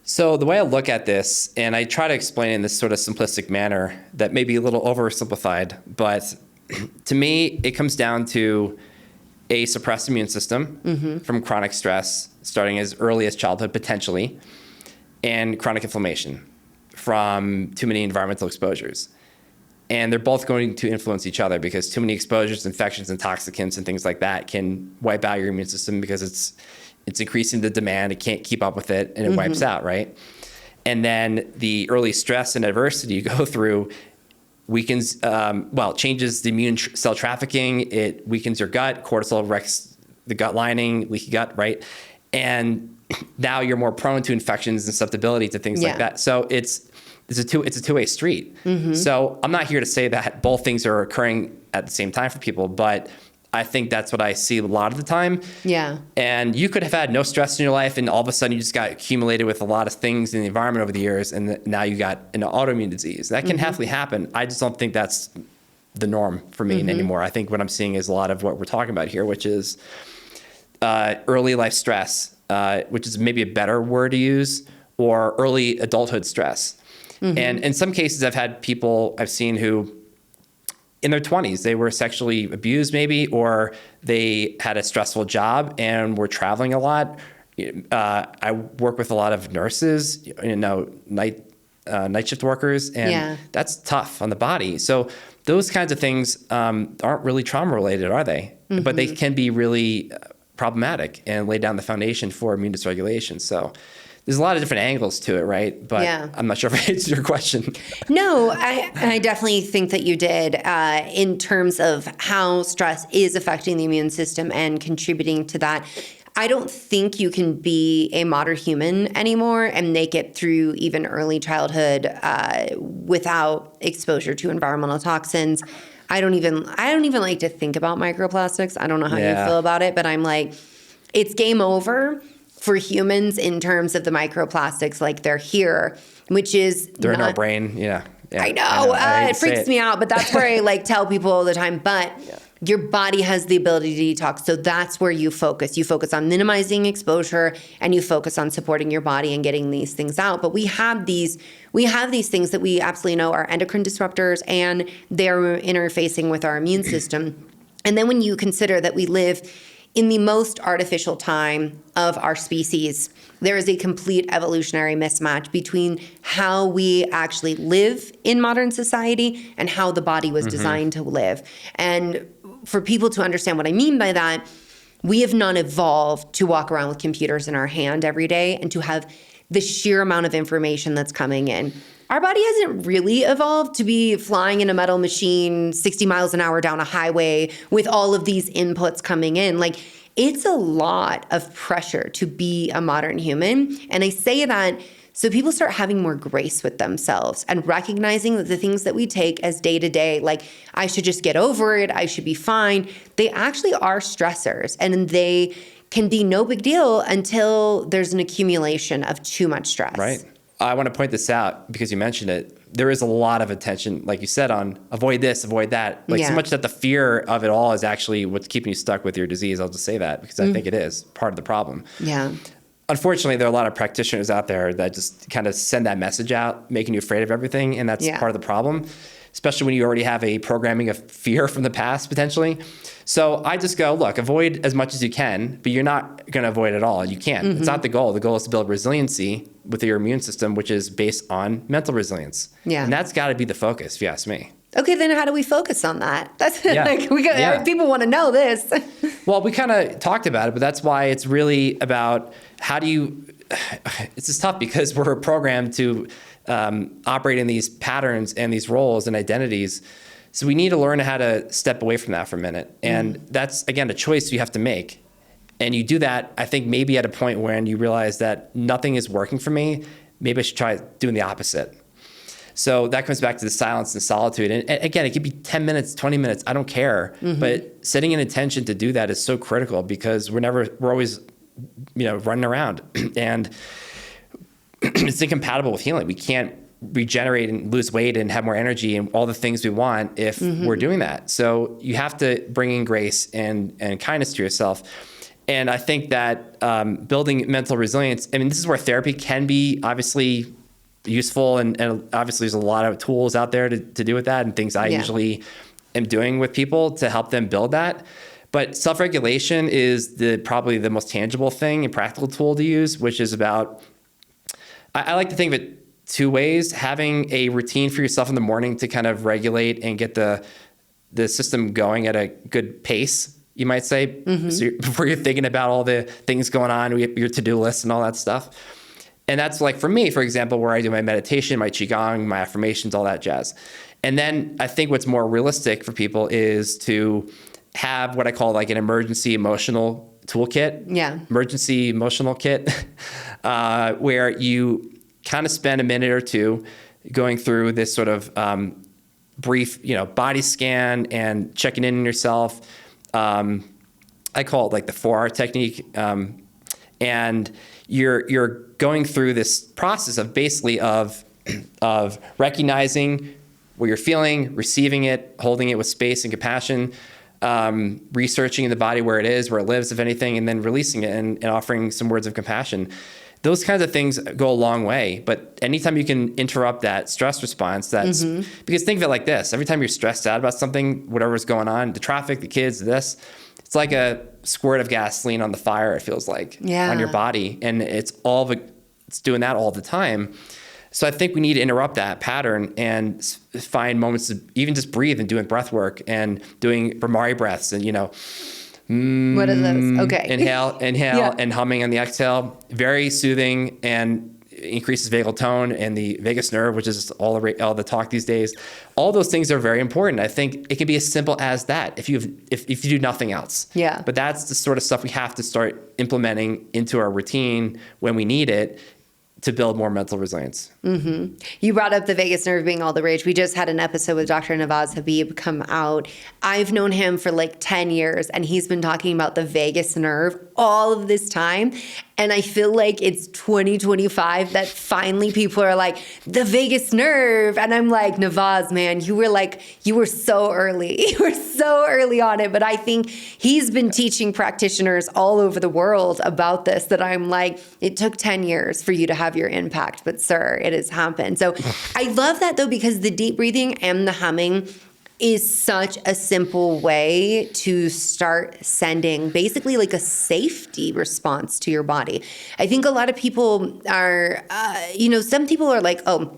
So the way I look at this, and I try to explain in this sort of simplistic manner that may be a little oversimplified, but to me, it comes down to a suppressed immune system from chronic stress, starting as early as childhood potentially, and chronic inflammation from too many environmental exposures. And they're both going to influence each other, because too many exposures, infections, intoxicants, and things like that can wipe out your immune system, because it's increasing the demand. It can't keep up with it, and it wipes out, right? And then the early stress and adversity you go through weakens, changes the immune cell trafficking. It weakens your gut. Cortisol wrecks the gut lining, leaky gut, right? And now you're more prone to infections and susceptibility to things like that. So it's a two-way street. So I'm not here to say that both things are occurring at the same time for people, but I think that's what I see a lot of the time. Yeah. And you could have had no stress in your life, and all of a sudden you just got accumulated with a lot of things in the environment over the years, and now you got an autoimmune disease. That can happily happen. I just don't think that's the norm for me anymore. I think what I'm seeing is a lot of what we're talking about here, which is early life stress, which is maybe a better word to use, or early adulthood stress. And in some cases, I've had people I've seen who, in their 20s, they were sexually abused maybe, or they had a stressful job and were traveling a lot. I work with a lot of nurses, night shift workers, and that's tough on the body. So those kinds of things aren't really trauma related, are they? But they can be really problematic and lay down the foundation for immune dysregulation. So there's a lot of different angles to it, right? But I'm not sure if I answered your question. No, I definitely think that you did, in terms of how stress is affecting the immune system and contributing to that. I don't think you can be a modern human anymore and make it through even early childhood without exposure to environmental toxins. I don't even like to think about microplastics. I don't know how you feel about it, but I'm like, it's game over for humans in terms of the microplastics. Like, they're here, which is they're in our brain. Yeah. I know. It freaks me out, but that's where I tell people all the time. But your body has the ability to detox, so that's where you focus. You focus on minimizing exposure, and you focus on supporting your body and getting these things out. But we have these things that we absolutely know are endocrine disruptors, and they're interfacing with our immune system. And then when you consider that we live in the most artificial time of our species, there is a complete evolutionary mismatch between how we actually live in modern society and how the body was designed to live. And for people to understand what I mean by that, we have not evolved to walk around with computers in our hand every day and to have the sheer amount of information that's coming in. Our body hasn't really evolved to be flying in a metal machine 60 miles an hour down a highway with all of these inputs coming in. Like, it's a lot of pressure to be a modern human. And I say that so people start having more grace with themselves and recognizing that the things that we take as day to day, like, I should just get over it, I should be fine, they actually are stressors, and they can be no big deal until there's an accumulation of too much stress. Right. I want to point this out because you mentioned it. There is a lot of attention, like you said, on avoid this, avoid that. Like, so much that the fear of it all is actually what's keeping you stuck with your disease. I'll just say that because I think it is part of the problem. Yeah. Unfortunately, there are a lot of practitioners out there that just kind of send that message out, making you afraid of everything. And that's part of the problem, especially when you already have a programming of fear from the past, potentially. So I just go, look, avoid as much as you can, but you're not going to avoid it all. You can't. It's not the goal. The goal is to build resiliency with your immune system, which is based on mental resilience. Yeah. And that's got to be the focus, if you ask me. Okay, then how do we focus on that? That's people want to know this. Well, we kind of talked about it, but that's why it's really about how do you, it's just tough because we're programmed to operate in these patterns and these roles and identities. So we need to learn how to step away from that for a minute. And that's, again, a choice you have to make. And you do that, I think, maybe at a point when you realize that nothing is working for me. Maybe I should try doing the opposite. So that comes back to the silence and solitude. And again, it could be 10 minutes, 20 minutes, I don't care. But setting an intention to do that is so critical because we're always, running around and it's incompatible with healing. We can't regenerate and lose weight and have more energy and all the things we want if we're doing that. So you have to bring in grace and kindness to yourself. And I think that building mental resilience, this is where therapy can be obviously useful. And obviously there's a lot of tools out there to do with that and things I usually am doing with people to help them build that. But self-regulation is probably the most tangible thing and practical tool to use, which is about, I like to think of it 2 ways: having a routine for yourself in the morning to kind of regulate and get the system going at a good pace, you might say, before you're thinking about all the things going on, your to-do list and all that stuff. And that's like for me, for example, where I do my meditation, my Qigong, my affirmations, all that jazz. And then I think what's more realistic for people is to have what I call like an emergency emotional toolkit. Yeah. Emergency emotional kit, where you kind of spend a minute or two going through this sort of brief, body scan and checking in on yourself. I call it like the 4R technique. And you're going through this process of basically of recognizing what you're feeling, receiving it, holding it with space and compassion, researching in the body where it lives, if anything, and then releasing it and offering some words of compassion. Those kinds of things go a long way. But anytime you can interrupt that stress response, that's because think of it like this: every time you're stressed out about something, whatever's going on, the traffic, the kids, it's like a squirt of gasoline on the fire, it feels like, on your body. And it's doing that all the time. So I think we need to interrupt that pattern and find moments to even just breathe and doing breath work and doing Brahmari breaths and, what are those? Okay. Inhale, and humming on the exhale. Very soothing and increases vagal tone and the vagus nerve, which is all the talk these days. All those things are very important. I think it can be as simple as that if you do nothing else. Yeah. But that's the sort of stuff we have to start implementing into our routine when we need it to build more mental resilience. You brought up the vagus nerve being all the rage. We just had an episode with Dr. Nawaz Habib come out. I've known him for like 10 years, and he's been talking about the vagus nerve all of this time. And I feel like it's 2025 that finally people are like, the vagus nerve. And I'm like, Nawaz, man, you were so early. You were so early on it. But I think he's been teaching practitioners all over the world about this, that I'm like, it took 10 years for you to have your impact. But sir, it has happened. So I love that though, because the deep breathing and the humming is such a simple way to start sending basically like a safety response to your body. I think a lot of people are, some people are like, oh,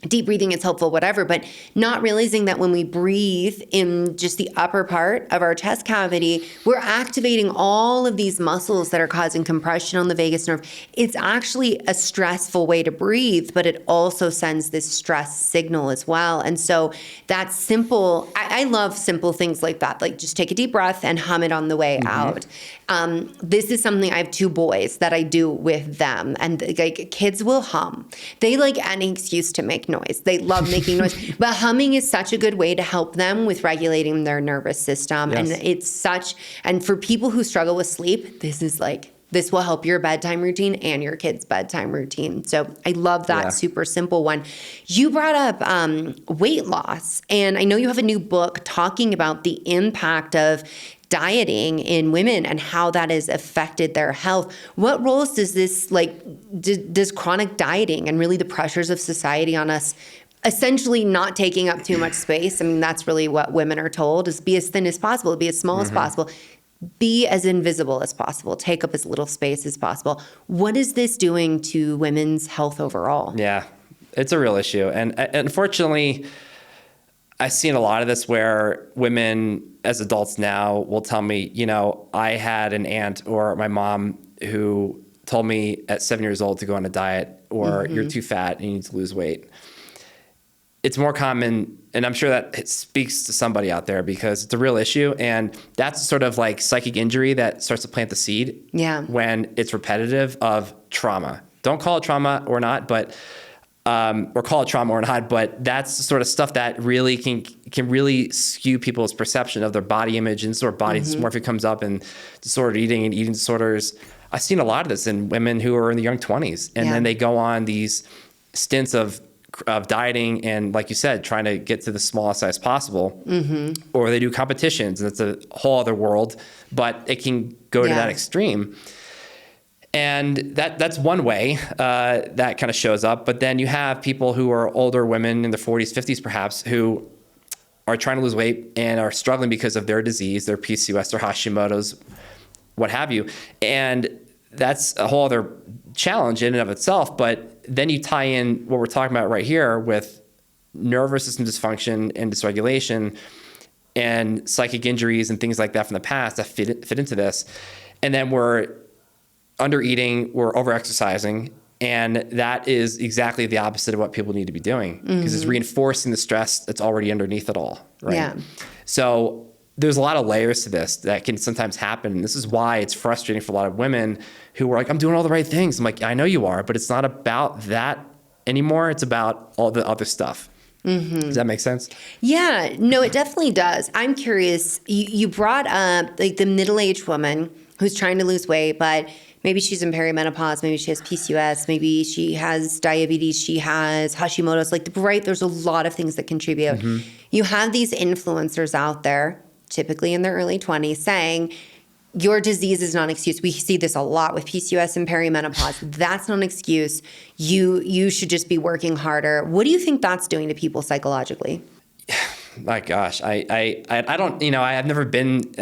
deep breathing is helpful, whatever, but not realizing that when we breathe in just the upper part of our chest cavity, we're activating all of these muscles that are causing compression on the vagus nerve. It's actually a stressful way to breathe, but it also sends this stress signal as well. And so that's simple. I love simple things like that, like just take a deep breath and hum it on the way out. This is something, I have 2 boys that I do with them, and like kids will hum. They like any excuse to make noise. They love making noise, but humming is such a good way to help them with regulating their nervous system. Yes. And for people who struggle with sleep, this will help your bedtime routine and your kids' bedtime routine. So I love that super simple one. You brought up weight loss, and I know you have a new book talking about the impact of dieting in women and how that has affected their health. What roles does this, does chronic dieting and really the pressures of society on us, essentially not taking up too much space? I mean, that's really what women are told, is be as thin as possible, be as small as possible, be as invisible as possible, take up as little space as possible. What is this doing to women's health overall? Yeah, it's a real issue. And unfortunately, I've seen a lot of this where women as adults now will tell me, I had an aunt or my mom who told me at 7 years old to go on a diet, or you're too fat and you need to lose weight. It's more common, and I'm sure that it speaks to somebody out there because it's a real issue. And that's sort of like psychic injury that starts to plant the seed when it's repetitive of trauma. Don't call it trauma or not, but or call it trauma or not, but that's the sort of stuff that really can really skew people's perception of their body image, and sort of body dysmorphia comes up in disordered eating and eating disorders. I've seen a lot of this in women who are in the young 20s, and then they go on these stints of dieting and, like you said, trying to get to the smallest size possible, or they do competitions, and it's a whole other world, but it can go to that extreme. And that's one way that kind of shows up. But then you have people who are older women in their 40s, 50s perhaps, who are trying to lose weight and are struggling because of their disease, their PCOS, their Hashimoto's, what have you. And that's a whole other challenge in and of itself. But then you tie in what we're talking about right here with nervous system dysfunction and dysregulation and psychic injuries and things like that from the past that fit into this. And then we're under eating, we're over exercising, and that is exactly the opposite of what people need to be doing, because it's reinforcing the stress that's already underneath it all, right? Yeah. So there's a lot of layers to this that can sometimes happen. And this is why it's frustrating for a lot of women who are like, I'm doing all the right things. I'm like, I know you are, but it's not about that anymore. It's about all the other stuff. Does that make sense? Yeah, no, it definitely does. I'm curious, you brought up like the middle-aged woman who's trying to lose weight, but maybe she's in perimenopause, maybe she has PCOS, maybe she has diabetes, she has Hashimoto's, like, right, there's a lot of things that contribute. You have these influencers out there, typically in their early 20s, saying, your disease is not an excuse. We see this a lot with PCOS and perimenopause. That's not an excuse. You should just be working harder. What do you think that's doing to people psychologically? My gosh, I don't, I've never been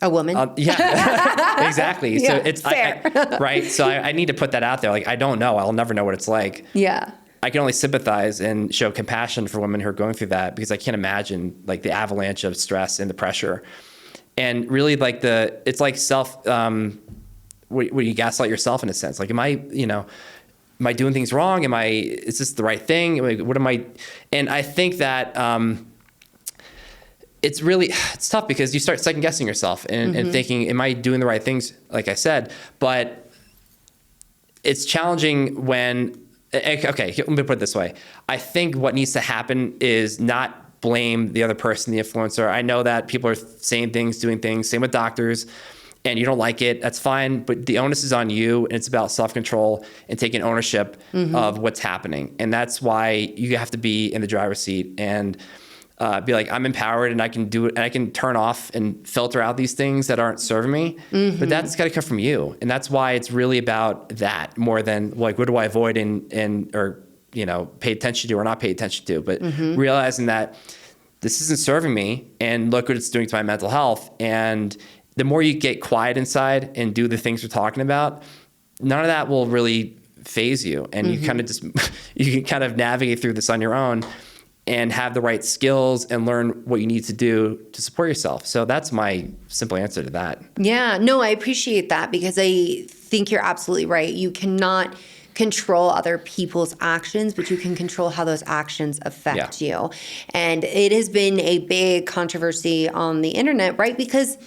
a woman? Yeah, exactly. Yeah, so it's fair. right. So I need to put that out there. Like, I don't know. I'll never know what it's like. Yeah. I can only sympathize and show compassion for women who are going through that, because I can't imagine like the avalanche of stress and the pressure. And really, like it's like self, where you gaslight yourself in a sense. Like, am I doing things wrong? Is this the right thing? What am I? And I think that it's tough, because you start second guessing yourself and thinking, am I doing the right things? Like I said, but it's challenging when, okay, let me put it this way. I think what needs to happen is not blame the other person, the influencer. I know that people are saying things, doing things, same with doctors, and you don't like it, that's fine, but the onus is on you, and it's about self-control and taking ownership of what's happening. And that's why you have to be in the driver's seat and be like, I'm empowered and I can do it, and I can turn off and filter out these things that aren't serving me. But that's got to come from you. And that's why it's really about that more than like, what do I avoid or pay attention to or not pay attention to, but realizing that this isn't serving me, and look what it's doing to my mental health. And the more you get quiet inside and do the things we're talking about, none of that will really phase you. And you kind of you can kind of navigate through this on your own and have the right skills and learn what you need to do to support yourself. So that's my simple answer to that. Yeah, no, I appreciate that, because I think you're absolutely right. You cannot control other people's actions, but you can control how those actions affect you. And it has been a big controversy on the internet, right? Because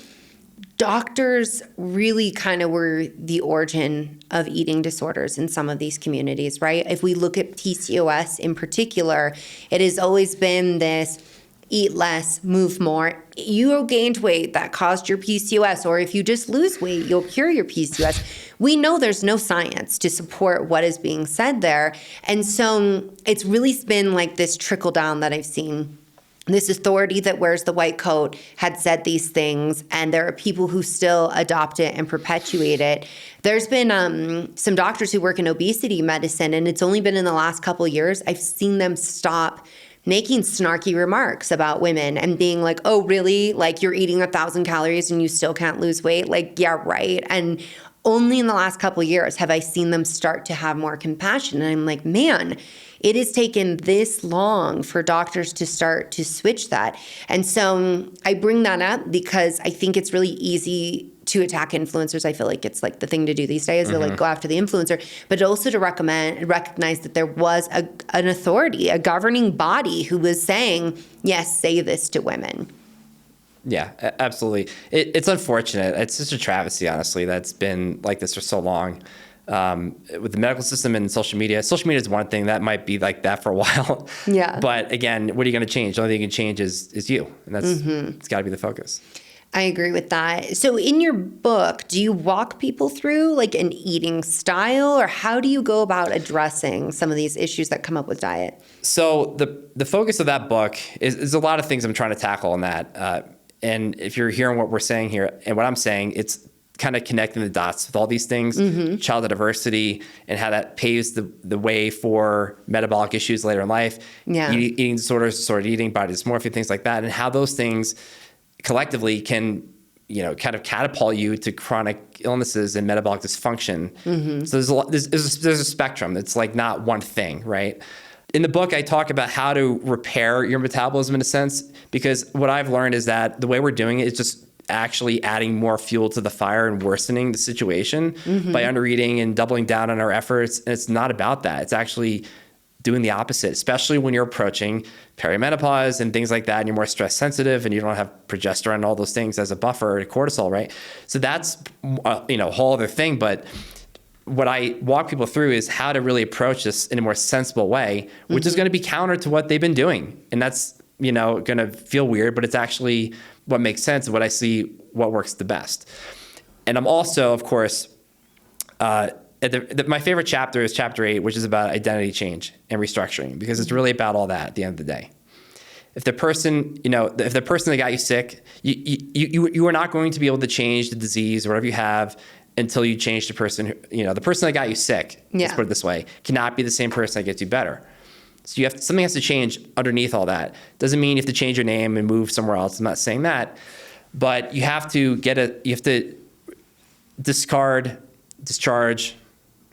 doctors really kind of were the origin of eating disorders in some of these communities, right? If we look at PCOS in particular, it has always been this eat less, move more. You gained weight, that caused your PCOS, or if you just lose weight, you'll cure your PCOS. We know there's no science to support what is being said there. And so it's really been like this trickle down that I've seen. This authority that wears the white coat had said these things, and there are people who still adopt it and perpetuate it. There's been some doctors who work in obesity medicine, and it's only been in the last couple of years I've seen them stop making snarky remarks about women and being like, oh, really? Like, you're eating 1,000 calories and you still can't lose weight? Like, yeah, right. And only in the last couple of years have I seen them start to have more compassion. And I'm like, man, it has taken this long for doctors to start to switch that. And so I bring that up because I think it's really easy to attack influencers. I feel like it's like the thing to do these days, to like go after the influencer, but also to recognize that there was an authority, a governing body who was saying, yes, say this to women. Yeah, absolutely. It's unfortunate. It's just a travesty, honestly, that's been like this for so long. with the medical system and social media is one thing that might be like that for a while. Yeah. But again, what are you going to change? The only thing you can change is you. And that's, it's got to be the focus. I agree with that. So in your book, do you walk people through like an eating style, or how do you go about addressing some of these issues that come up with diet? So the focus of that book is a lot of things I'm trying to tackle in that. And if you're hearing what we're saying here and what I'm saying, it's kind of connecting the dots with all these things, childhood diversity, and how that paves the way for metabolic issues later in life, eating disorders, disordered eating, body dysmorphia, things like that, and how those things collectively can, kind of catapult you to chronic illnesses and metabolic dysfunction. So there's a spectrum. It's like not one thing, right? In the book, I talk about how to repair your metabolism in a sense, because what I've learned is that the way we're doing it is just actually adding more fuel to the fire and worsening the situation by undereating and doubling down on our efforts. And it's not about that. It's actually doing the opposite, especially when you're approaching perimenopause and things like that, and you're more stress sensitive and you don't have progesterone and all those things as a buffer to cortisol, right? So that's a whole other thing. But what I walk people through is how to really approach this in a more sensible way, which is going to be counter to what they've been doing. And that's, going to feel weird, but it's actually what makes sense and what I see what works the best. And I'm also, of course, my favorite chapter is chapter 8, which is about identity change and restructuring, because it's really about all that at the end of the day. If the person, if the person that got you sick, you are not going to be able to change the disease or whatever you have until you change the person, the person that got you sick, let's put it this way, cannot be the same person that gets you better. So something has to change underneath all that. Doesn't mean you have to change your name and move somewhere else. I'm not saying that, but you have to discard, discharge,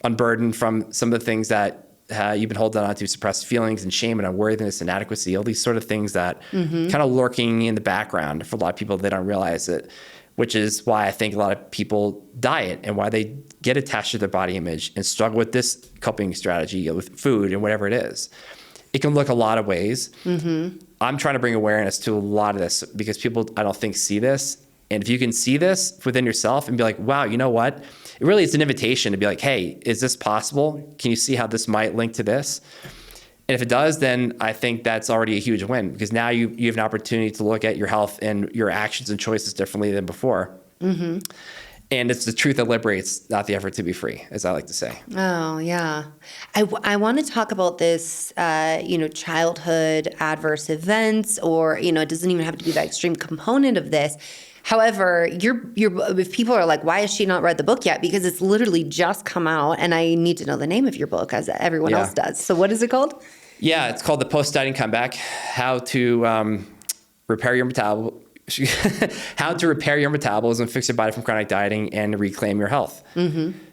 unburden from some of the things that you've been holding on to, suppressed feelings and shame and unworthiness, inadequacy, all these sort of things that kind of lurking in the background for a lot of people. They don't realize it, which is why I think a lot of people diet and why they get attached to their body image and struggle with this coping strategy with food and whatever it is. It can look a lot of ways. I'm trying to bring awareness to a lot of this because people, I don't think, see this. And if you can see this within yourself and be like, wow, you know what? It really is an invitation to be like, hey, is this possible? Can you see how this might link to this? And if it does, then I think that's already a huge win, because now you have an opportunity to look at your health and your actions and choices differently than before. And it's the truth that liberates, not the effort to be free, as I like to say. Oh, yeah. I want to talk about this, childhood adverse events, or, it doesn't even have to be that extreme component of this. However, if people are like, why has she not read the book yet? Because it's literally just come out, and I need to know the name of your book, as everyone else does. So what is it called? Yeah, it's called The Post-Dieting Comeback, How to Repair Your Metabolism. How to repair your metabolism, fix your body from chronic dieting, and reclaim your health.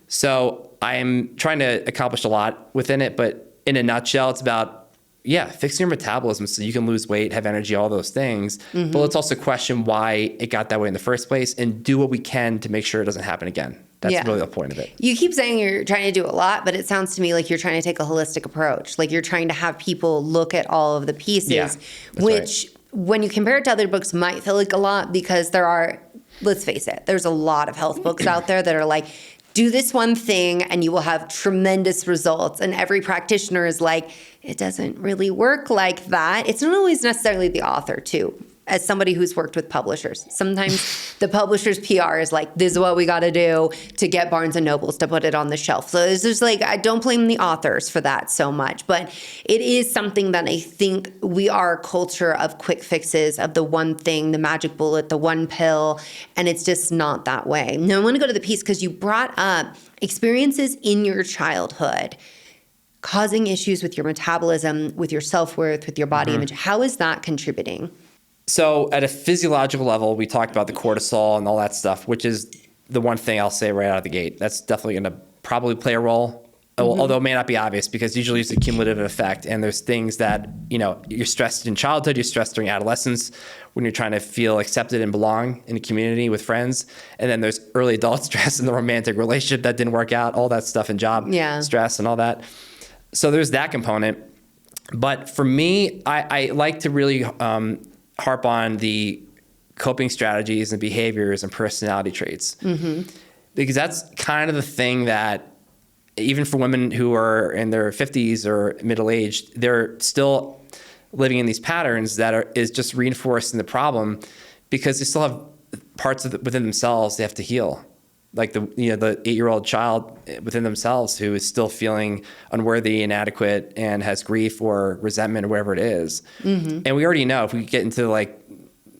So I'm trying to accomplish a lot within it, but in a nutshell, it's about, fixing your metabolism so you can lose weight, have energy, all those things. But let's also question why it got that way in the first place and do what we can to make sure it doesn't happen again. That's really the point of it. You keep saying you're trying to do a lot, but it sounds to me like you're trying to take a holistic approach. Like you're trying to have people look at all of the pieces, which... Right. When you compare it to other books, might feel like a lot, because there are, let's face it, there's a lot of health books out there that are like, do this one thing and you will have tremendous results. And every practitioner is like, it doesn't really work like that. It's not always necessarily the author too. As somebody who's worked with publishers, sometimes the publisher's PR is like, this is what we got to do to get Barnes & Nobles to put it on the shelf. So it's just like, I don't blame the authors for that so much, but it is something that I think we are a culture of quick fixes, of the one thing, the magic bullet, the one pill, and it's just not that way. Now I want to go to the piece because you brought up experiences in your childhood causing issues with your metabolism, with your self-worth, with your body image. How is that contributing? So at a physiological level, we talked about the cortisol and all that stuff, which is the one thing I'll say right out of the gate. That's definitely going to probably play a role, although it may not be obvious, because usually it's a cumulative effect. And there's things that, you're stressed in childhood, you're stressed during adolescence, when you're trying to feel accepted and belong in a community with friends. And then there's early adult stress in the romantic relationship that didn't work out, all that stuff, and job stress and all that. So there's that component. But for me, I like to really... harp on the coping strategies and behaviors and personality traits, because that's kind of the thing that even for women who are in their 50s or middle-aged, they're still living in these patterns that is just reinforcing the problem, because they still have parts within themselves they have to heal. Like the 8-year-old child within themselves who is still feeling unworthy, inadequate, and has grief or resentment or whatever it is. Mm-hmm. And we already know, if we get into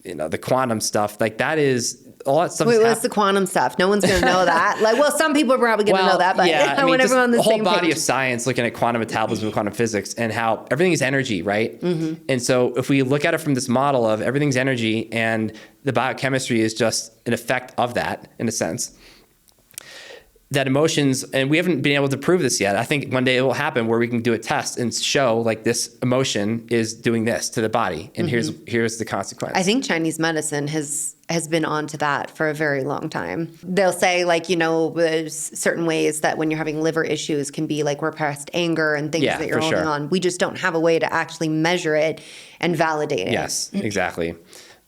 the quantum stuff, that is all that stuff. Wait, what's the quantum stuff? No one's going to know that. Some people are probably going to know that, but I want everyone on the same page. The whole body of science looking at quantum metabolism, quantum physics, and how everything is energy, right? Mm-hmm. And so if we look at it from this model of everything's energy and the biochemistry is just an effect of that, in a sense, that emotions, and we haven't been able to prove this yet. I think one day it will happen where we can do a test and show this emotion is doing this to the body, and here's the consequence. I think Chinese medicine has been onto that for a very long time. They'll say there's certain ways that when you're having liver issues can be repressed anger and things that you're holding on. We just don't have a way to actually measure it and validate it. Yes, exactly.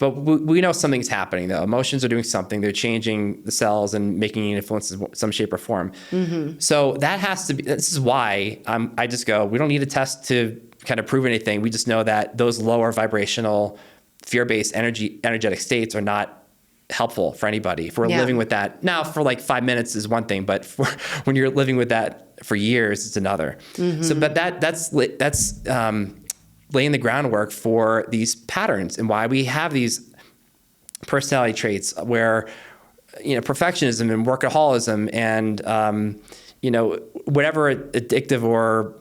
But we know something's happening, though. Emotions are doing something. They're changing the cells and making an influence in some shape or form. Mm-hmm. So that has to be, this is why I just go, we don't need a test to kind of prove anything. We just know that those lower vibrational, fear-based energetic states are not helpful for anybody. If we're living with that, now for 5 minutes is one thing, but when you're living with that for years, it's another. Mm-hmm. So, but that's laying the groundwork for these patterns and why we have these personality traits where, perfectionism and workaholism and, whatever addictive or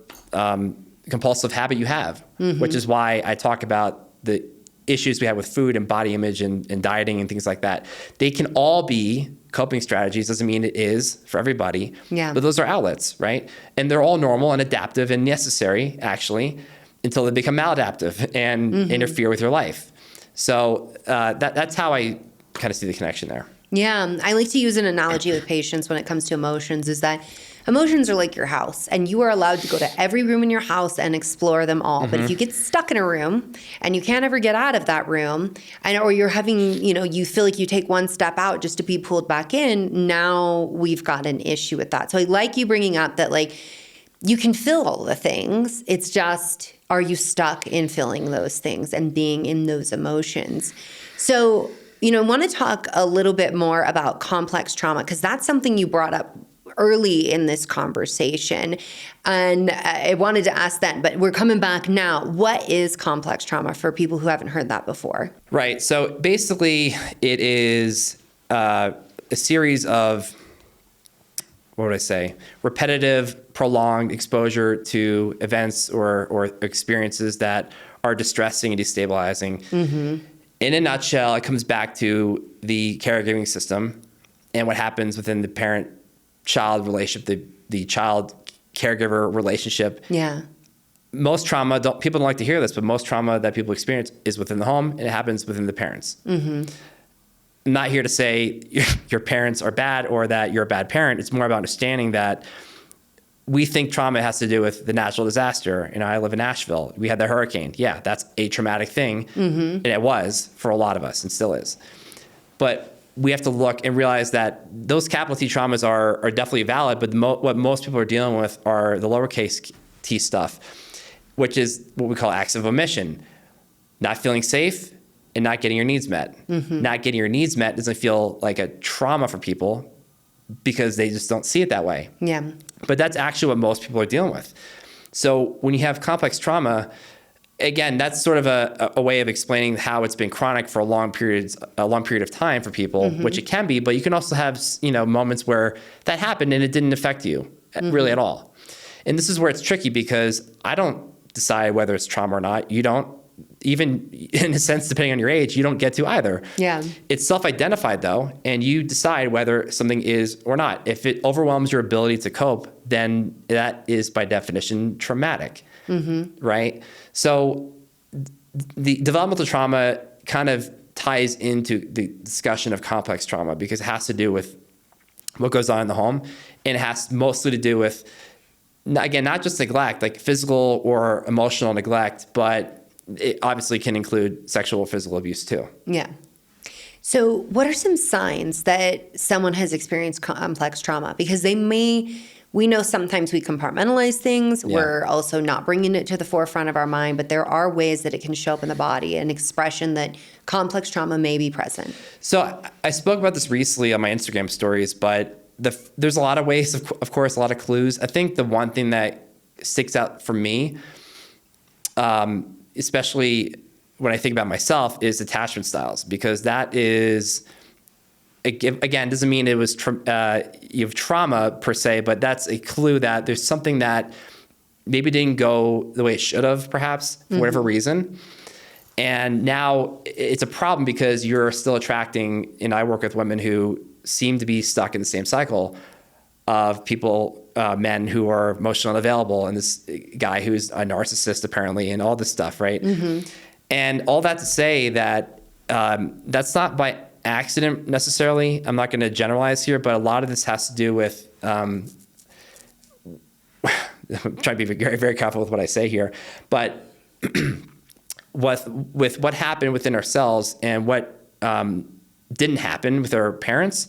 compulsive habit you have, which is why I talk about the issues we have with food and body image and dieting and things like that. They can all be coping strategies. Doesn't mean it is for everybody, but those are outlets, right? And they're all normal and adaptive and necessary, actually, until they become maladaptive and interfere with your life. So that's how I kind of see the connection there. Yeah, I like to use an analogy with patients when it comes to emotions, is that emotions are like your house, and you are allowed to go to every room in your house and explore them all. Mm-hmm. But if you get stuck in a room and you can't ever get out of that room, or you're having, you feel like you take one step out just to be pulled back in, now we've got an issue with that. So I like you bringing up that, you can feel all the things. It's just, are you stuck in feeling those things and being in those emotions? So, I want to talk a little bit more about complex trauma, because that's something you brought up early in this conversation. And I wanted to ask that, but we're coming back now. What is complex trauma for people who haven't heard that before? Right. So basically, it is a series of, repetitive, prolonged exposure to events or experiences that are distressing and destabilizing. Mm-hmm. In a nutshell, it comes back to the caregiving system and what happens within the parent-child relationship, the child-caregiver relationship. Yeah. Most trauma, people don't like to hear this, but most trauma that people experience is within the home, and it happens within the parents. Mm-hmm. I'm not here to say your parents are bad or that you're a bad parent. It's more about understanding that we think trauma has to do with the natural disaster. I live in Nashville. We had the hurricane. Yeah, that's a traumatic thing. Mm-hmm. And it was for a lot of us and still is. But we have to look and realize that those capital T traumas are definitely valid, but what most people are dealing with are the lowercase t stuff, which is what we call acts of omission. Not feeling safe and not getting your needs met. Mm-hmm. Not getting your needs met doesn't feel like a trauma for people because they just don't see it that way. Yeah. But that's actually what most people are dealing with. So when you have complex trauma, again, that's sort of a way of explaining how it's been chronic for a long period of time for people, which it can be, but you can also have, moments where that happened and it didn't affect you really at all. And this is where it's tricky because I don't decide whether it's trauma or not. You don't. Even in a sense, depending on your age, you don't get to either. Yeah. It's self-identified though, and you decide whether something is or not. If it overwhelms your ability to cope, then that is by definition traumatic, right? So the developmental trauma kind of ties into the discussion of complex trauma because it has to do with what goes on in the home, and it has mostly to do with, again, not just neglect, like physical or emotional neglect, but it obviously can include sexual or physical abuse too. Yeah. So what are some signs that someone has experienced complex trauma? Because they may we know sometimes we compartmentalize things. Yeah. We're also not bringing it to the forefront of our mind, but there are ways that it can show up in the body, an expression that complex trauma may be present. So I spoke about this recently on my Instagram stories, but there's a lot of ways, of course, a lot of clues. I think the one thing that sticks out for me, especially when I think about myself, is attachment styles, because that is, again, doesn't mean it was you have trauma per se, but that's a clue that there's something that maybe didn't go the way it should have, perhaps, for whatever reason. And now it's a problem because you're still attracting, and I work with women who seem to be stuck in the same cycle of people, men who are emotionally unavailable, and this guy who's a narcissist apparently, and all this stuff, right? And all that to say that that's not by accident necessarily. I'm not going to generalize here, but a lot of this has to do with, I'm trying to be very, very careful with what I say here, but with what happened within ourselves and what didn't happen with our parents,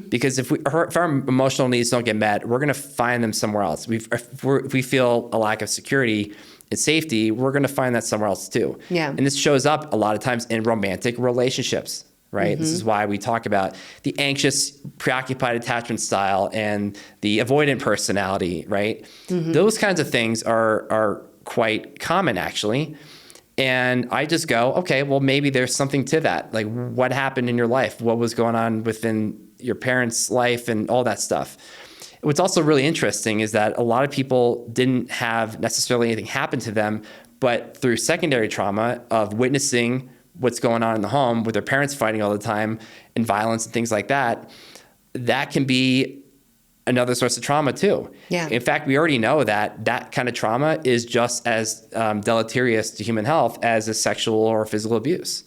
because if our emotional needs don't get met, we're going to find them somewhere else. If we feel a lack of security and safety, we're going to find that somewhere else too. Yeah. And this shows up a lot of times in romantic relationships, right? This is why we talk about the anxious, preoccupied attachment style and the avoidant personality, right? Those kinds of things are quite common, actually. And I just go, okay, well, maybe there's something to that. Like, what happened in your life? What was going on within your parents' life and all that stuff? What's also really interesting is that a lot of people didn't have necessarily anything happen to them, but through secondary trauma of witnessing what's going on in the home with their parents fighting all the time and violence and things like that, that can be another source of trauma too. Yeah. In fact, we already know that that kind of trauma is just as deleterious to human health as a sexual or physical abuse.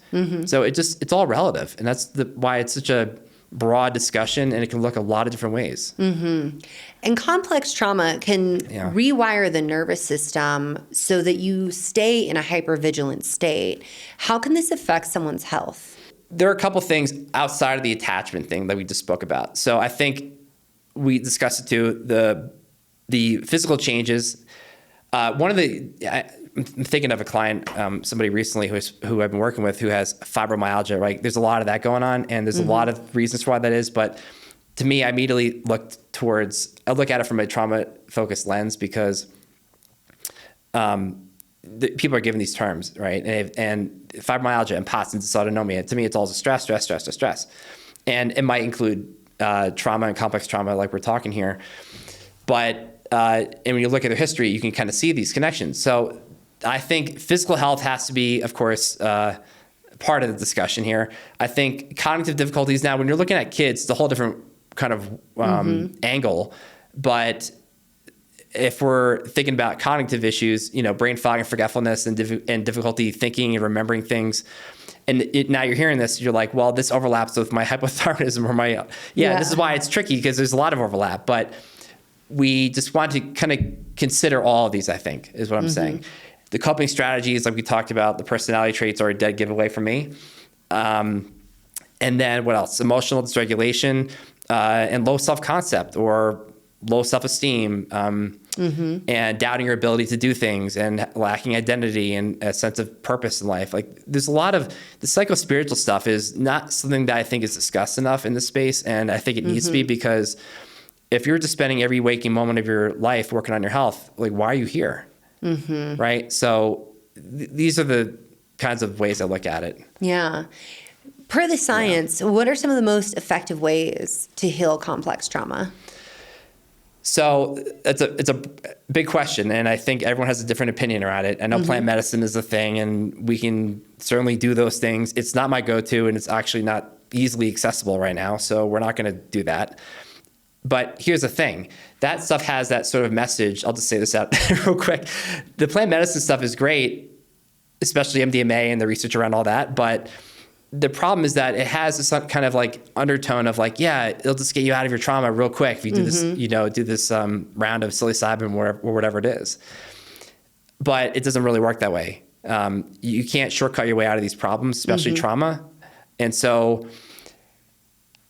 So it's all relative. And that's why it's such a broad discussion, and it can look a lot of different ways. And complex trauma can rewire the nervous system so that you stay in a hypervigilant state. How can this affect someone's health? There are a couple things outside of the attachment thing that we just spoke about. So I think we discussed it too, the physical changes. I'm thinking of a client, somebody recently who I've been working with who has fibromyalgia, right? There's a lot of that going on, and there's a lot of reasons for why that is. But to me, I immediately I look at it from a trauma-focused lens, because people are given these terms, right? And fibromyalgia and POTS and dysautonomia, to me, it's all stress. And it might include trauma and complex trauma like we're talking here. But and when you look at their history, you can kind of see these connections. So I think physical health has to be, of course, part of the discussion here. I think cognitive difficulties, now when you're looking at kids, it's a whole different kind of angle. But if we're thinking about cognitive issues, brain fog and forgetfulness and difficulty thinking and remembering things, and now you're hearing this, you're like, well, this overlaps with my hypothyroidism or my, this is why it's tricky, because there's a lot of overlap. But we just want to kind of consider all of these, I think, is what I'm saying. The coping strategies, like we talked about, the personality traits are a dead giveaway for me. And then what else? Emotional dysregulation and low self-concept or low self-esteem, and doubting your ability to do things and lacking identity and a sense of purpose in life. Like, there's a lot of the psychospiritual stuff is not something that I think is discussed enough in this space. And I think it needs to be, because if you're just spending every waking moment of your life working on your health, like, why are you here? Right? So these are the kinds of ways I look at it. Yeah. Per the science, what are some of the most effective ways to heal complex trauma? So it's a big question, and I think everyone has a different opinion around it. I know plant medicine is a thing, and we can certainly do those things. It's not my go-to, and it's actually not easily accessible right now, so we're not going to do that. But here's the thing. That stuff has that sort of message. I'll just say this out real quick. The plant medicine stuff is great, especially MDMA and the research around all that, but the problem is that it has this kind of like undertone of like, it'll just get you out of your trauma real quick if you do this, do this round of psilocybin or whatever it is. But it doesn't really work that way. You can't shortcut your way out of these problems, especially trauma. And so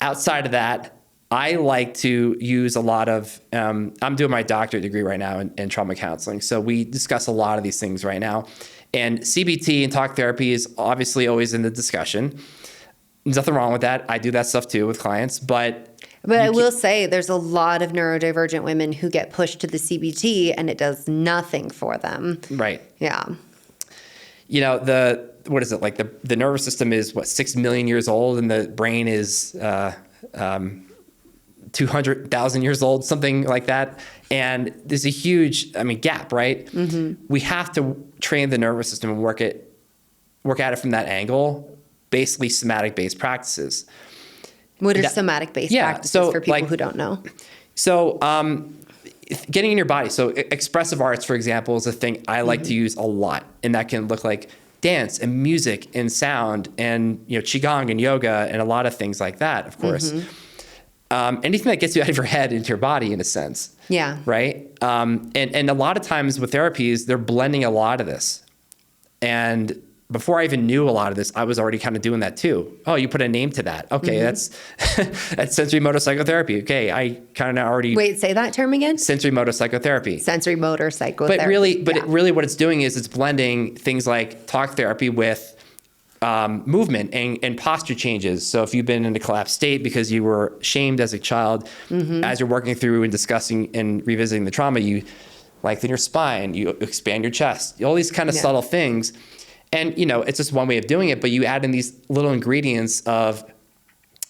outside of that, I like to use a lot of, I'm doing my doctorate degree right now in trauma counseling. So we discuss a lot of these things right now. And CBT and talk therapy is obviously always in the discussion. There's nothing wrong with that. I do that stuff too with clients, but I will say there's a lot of neurodivergent women who get pushed to the CBT and it does nothing for them. Right. Yeah. You know, what is it? Like the nervous system is 6 million years old and the brain is 200,000 years old, something like that. And there's a huge, gap, right? Mm-hmm. We have to train the nervous system and work at it from that angle, basically somatic-based practices. What are somatic-based practices for people who don't know? So getting in your body. So expressive arts, for example, is a thing I like to use a lot. And that can look like dance and music and sound and, Qigong and yoga and a lot of things like that, of course. Anything that gets you out of your head into your body, in a sense. Yeah. Right? And a lot of times with therapies, they're blending a lot of this. And before I even knew a lot of this, I was already kind of doing that too. Oh, you put a name to that. Okay, that's sensory motor psychotherapy. Okay, I kind of already... Wait, say that term again? Sensory motor psychotherapy. Sensory motor psychotherapy. But really what it's doing is it's blending things like talk therapy with movement and posture changes. So if you've been in a collapsed state because you were shamed as a child, as you're working through and discussing and revisiting the trauma, you lengthen your spine, you expand your chest, all these kind of subtle things. And, it's just one way of doing it, but you add in these little ingredients of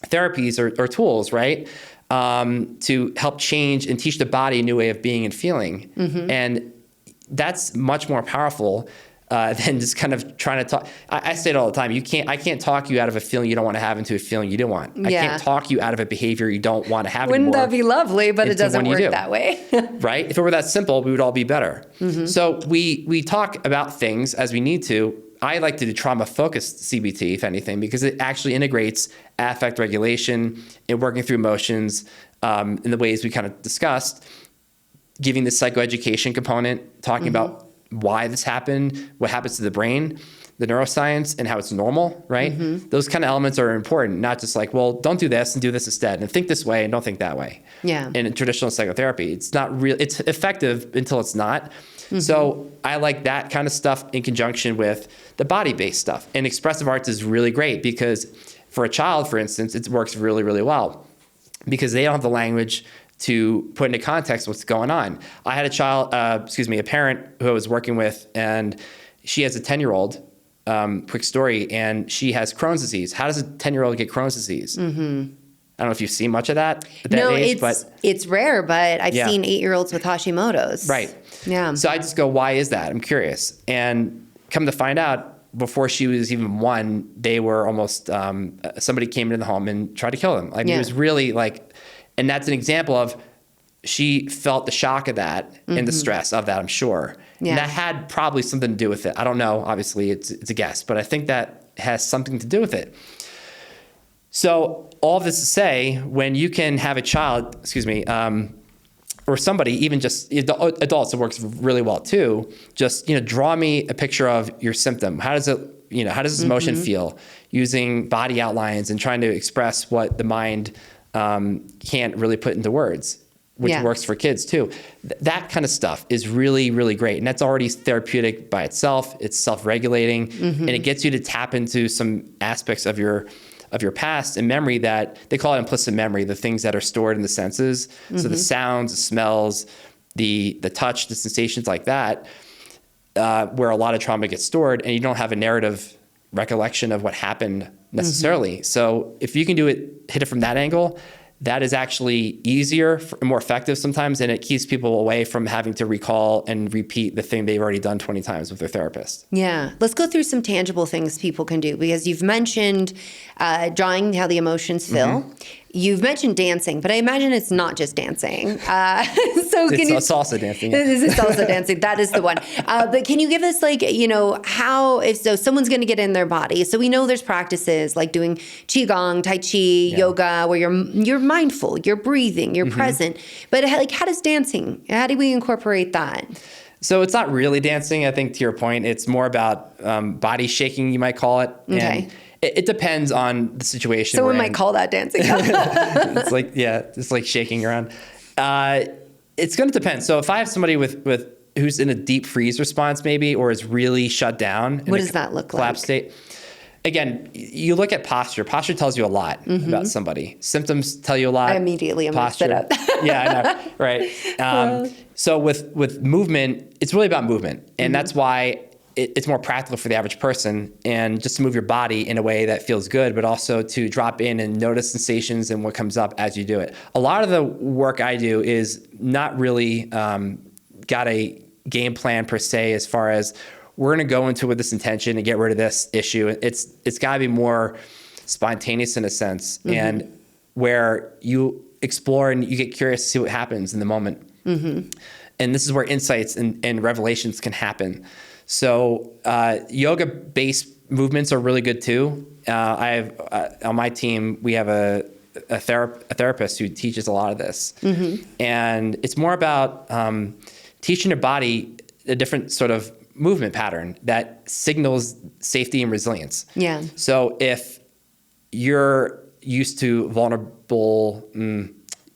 therapies or tools, right? To help change and teach the body a new way of being and feeling. And that's much more powerful than just kind of trying to talk. I say it all the time. I can't talk you out of a feeling you don't want to have into a feeling you do want. I can't talk you out of a behavior you don't want to have anymore. Wouldn't that be lovely? But it doesn't work that way. Right? If it were that simple, we would all be better. So we talk about things as we need to. I like to do trauma-focused CBT, if anything, because it actually integrates affect regulation and working through emotions in the ways we kind of discussed, giving the psychoeducation component, talking about why this happened, what happens to the brain, the neuroscience, and how it's normal, right? Those kind of elements are important, not just like, well, don't do this and do this instead, and think this way and don't think that way. Yeah. In traditional psychotherapy, it's not real. It's effective until it's not. So I like that kind of stuff in conjunction with the body-based stuff. And expressive arts is really great because for a child, for instance, it works really, really well because they don't have the language to put into context what's going on. I had a parent who I was working with, and she has a 10-year-old, quick story, and she has Crohn's disease. How does a 10-year-old get Crohn's disease? I don't know if you've seen much of that at that age, it's rare, but I've seen 8-year-olds with Hashimoto's. Right. Yeah. So I just go, why is that? I'm curious. And come to find out, before she was even 1, they were almost, somebody came into the home and tried to kill them. It was really and that's an example of she felt the shock of that and the stress of that, I'm sure. Yeah. And that had probably something to do with it. I don't know. Obviously, it's a guess, but I think that has something to do with it. So all of this to say, when you can have a child, or somebody, even just adults, it works really well too. Just, draw me a picture of your symptom. How does this emotion feel? Using body outlines and trying to express what the mind can't really put into words, which works for kids too. That kind of stuff is really, really great. And that's already therapeutic by itself. It's self-regulating and it gets you to tap into some aspects of your past and memory that they call it implicit memory, the things that are stored in the senses. So the sounds, the smells, the touch, the sensations like that, where a lot of trauma gets stored and you don't have a narrative recollection of what happened necessarily. So if you can hit it from that angle, that is actually easier, more effective sometimes, and it keeps people away from having to recall and repeat the thing they've already done 20 times with their therapist. Yeah. Let's go through some tangible things people can do, because you've mentioned drawing how the emotions feel. You've mentioned dancing, but I imagine it's not just dancing. It's salsa dancing. This is salsa dancing. That is the one. But can you give us how, if someone's going to get in their body? So we know there's practices like doing Qigong, Tai Chi, yoga, where you're mindful, you're breathing, you're present. But how does dancing, how do we incorporate that? So it's not really dancing, I think, to your point. It's more about body shaking, you might call it. Okay. It depends on the situation. Someone might call that dancing. It's like shaking around. It's going to depend. So if I have somebody with who's in a deep freeze response maybe, or is really shut down. What does that look collapse state? Again, you look at posture. Posture tells you a lot about somebody. Symptoms tell you a lot. I immediately am going to sit up. Yeah, I know. Right. So with movement, it's really about movement. And that's why it's more practical for the average person, and just to move your body in a way that feels good, but also to drop in and notice sensations and what comes up as you do it. A lot of the work I do is not really got a game plan per se, as far as we're going to go into with this intention and get rid of this issue. It's got to be more spontaneous in a sense, and where you explore and you get curious to see what happens in the moment. And this is where insights and revelations can happen. So yoga-based movements are really good too. I have on my team, we have a therapist who teaches a lot of this, and it's more about teaching your body a different sort of movement pattern that signals safety and resilience. Yeah. So if you're used to vulnerable,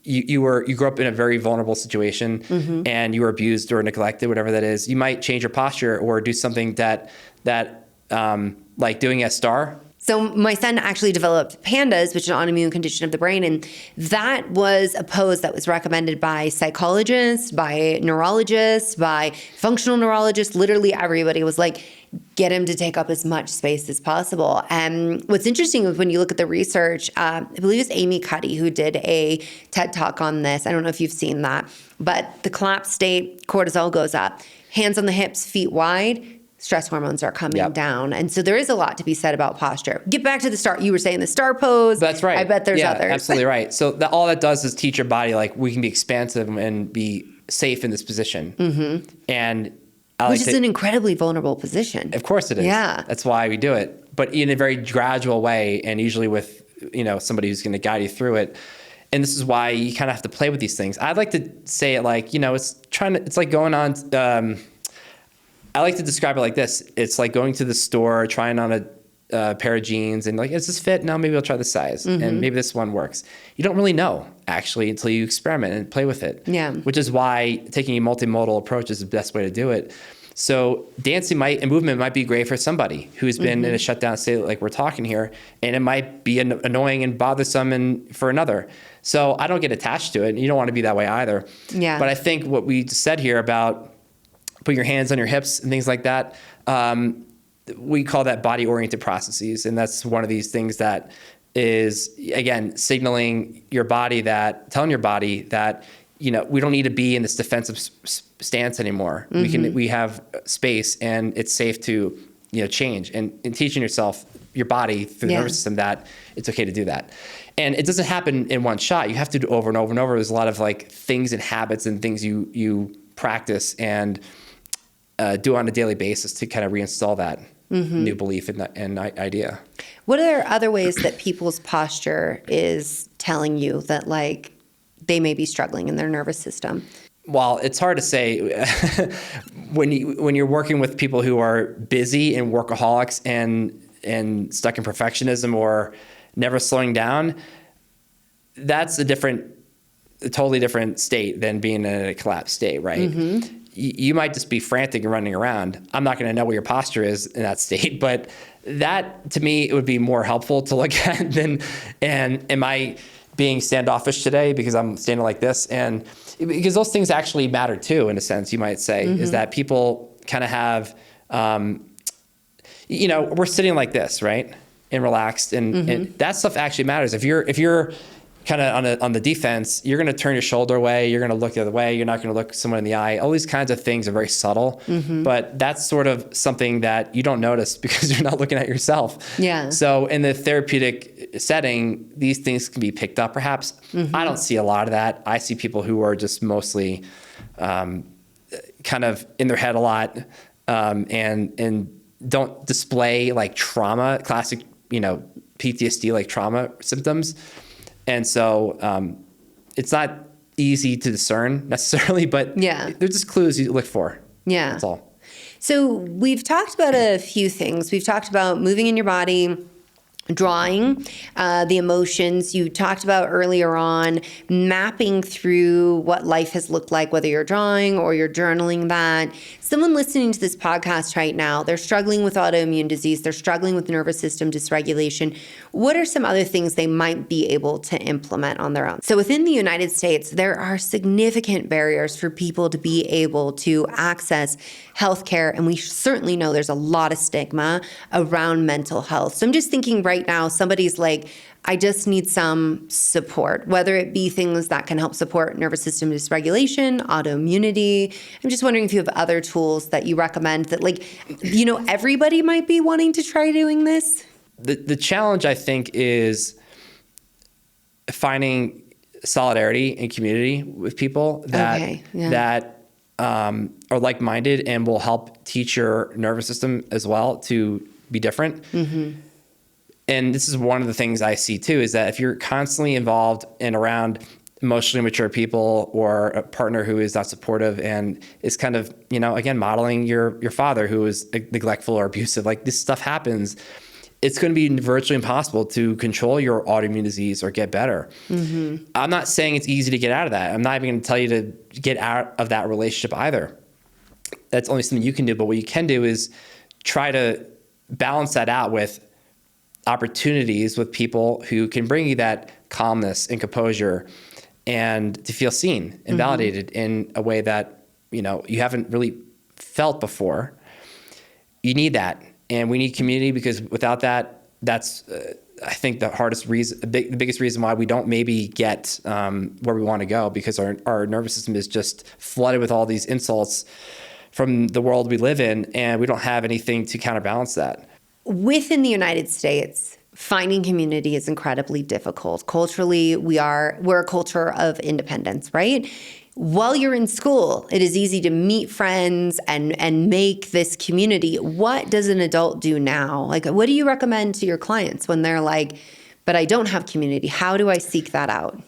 you grew up in a very vulnerable situation, and you were abused or neglected, whatever that is, you might change your posture or do something that like doing a star. So my son actually developed PANDAS, which is an autoimmune condition of the brain, and that was a pose that was recommended by psychologists, by neurologists, by functional neurologists. Literally everybody was like, get him to take up as much space as possible. And what's interesting is when you look at the research, I believe it's Amy Cuddy who did a TED Talk on this. I don't know if you've seen that, but the collapse state, cortisol goes up, hands on the hips, feet wide, stress hormones are coming down. And so there is a lot to be said about posture. Get back to the star. You were saying the star pose. That's right. I bet there's others. Absolutely right. So all that does is teach your body, like, we can be expansive and be safe in this position. And which is an incredibly vulnerable position. Of course it is. Yeah. That's why we do it. But in a very gradual way, and usually with, somebody who's going to guide you through it. And this is why you kind of have to play with these things. I'd like to say it like, it's like going on, I like to describe it like this. It's like going to the store, trying on a pair of jeans, and like, does this fit? No, maybe I'll try this size, and maybe this one works. You don't really know, actually, until you experiment and play with it. Yeah. Which is why taking a multimodal approach is the best way to do it. So dancing and movement might be great for somebody who's been in a shutdown state like we're talking here, and it might be annoying and bothersome for another. So I don't get attached to it, and you don't want to be that way either. Yeah. But I think what we said here about put your hands on your hips and things like that, we call that body-oriented processes. And that's one of these things that is, again, signaling your body telling your body that, we don't need to be in this defensive stance anymore. We have space, and it's safe to, change, and teaching your body through the nervous system that it's okay to do that. And it doesn't happen in one shot. You have to do over and over and over. There's a lot of like things and habits and things you practice and do on a daily basis to kind of reinstall that new belief and idea. What are other ways that people's posture is telling you that like they may be struggling in their nervous system? Well, it's hard to say. when you're working with people who are busy and workaholics and stuck in perfectionism or never slowing down, that's a totally different state than being in a collapsed state, right? You might just be frantic and running around. I'm not going to know what your posture is in that state, but that, to me, it would be more helpful to look at than, and am I being standoffish today because I'm standing like this? And because those things actually matter too, in a sense, you might say, is that people kind of have, we're sitting like this, right? And relaxed, and that stuff actually matters. If you're kind of on the defense, you're going to turn your shoulder away. You're going to look the other way. You're not going to look someone in the eye. All these kinds of things are very subtle, but that's sort of something that you don't notice because you're not looking at yourself. Yeah. So in the therapeutic setting, these things can be picked up perhaps. I don't see a lot of that. I see people who are just mostly kind of in their head a lot and don't display like trauma, classic, PTSD like trauma symptoms. And so it's not easy to discern necessarily, but they're just clues you look for. Yeah. That's all. So we've talked about a few things. We've talked about moving in your body, drawing the emotions you talked about earlier on, mapping through what life has looked like, whether you're drawing or you're journaling that. Someone listening to this podcast right now, they're struggling with autoimmune disease, they're struggling with nervous system dysregulation. What are some other things they might be able to implement on their own? So within the United States, there are significant barriers for people to be able to access healthcare, and we certainly know there's a lot of stigma around mental health. So I'm just thinking right now, somebody's like, I just need some support, whether it be things that can help support nervous system dysregulation, autoimmunity. I'm just wondering if you have other tools that you recommend that, like, everybody might be wanting to try doing this. The challenge, I think, is finding solidarity and community with people that are like-minded and will help teach your nervous system as well to be different. Mm-hmm. And this is one of the things I see too, is that if you're constantly involved and around emotionally mature people or a partner who is not supportive and is kind of, again, modeling your father who is neglectful or abusive, like this stuff happens, it's going to be virtually impossible to control your autoimmune disease or get better. Mm-hmm. I'm not saying it's easy to get out of that. I'm not even going to tell you to get out of that relationship either. That's only something you can do. But what you can do is try to balance that out with opportunities with people who can bring you that calmness and composure and to feel seen and validated in a way that, you haven't really felt before. You need that. And we need community, because without that, that's, I think, the hardest reason, the biggest reason why we don't maybe get where we want to go, because our nervous system is just flooded with all these insults from the world we live in, and we don't have anything to counterbalance that. Within the United States, finding community is incredibly difficult. Culturally, we're a culture of independence, right? While you're in school, it is easy to meet friends and make this community. What does an adult do now? Like, what do you recommend to your clients when they're like, but I don't have community? How do I seek that out?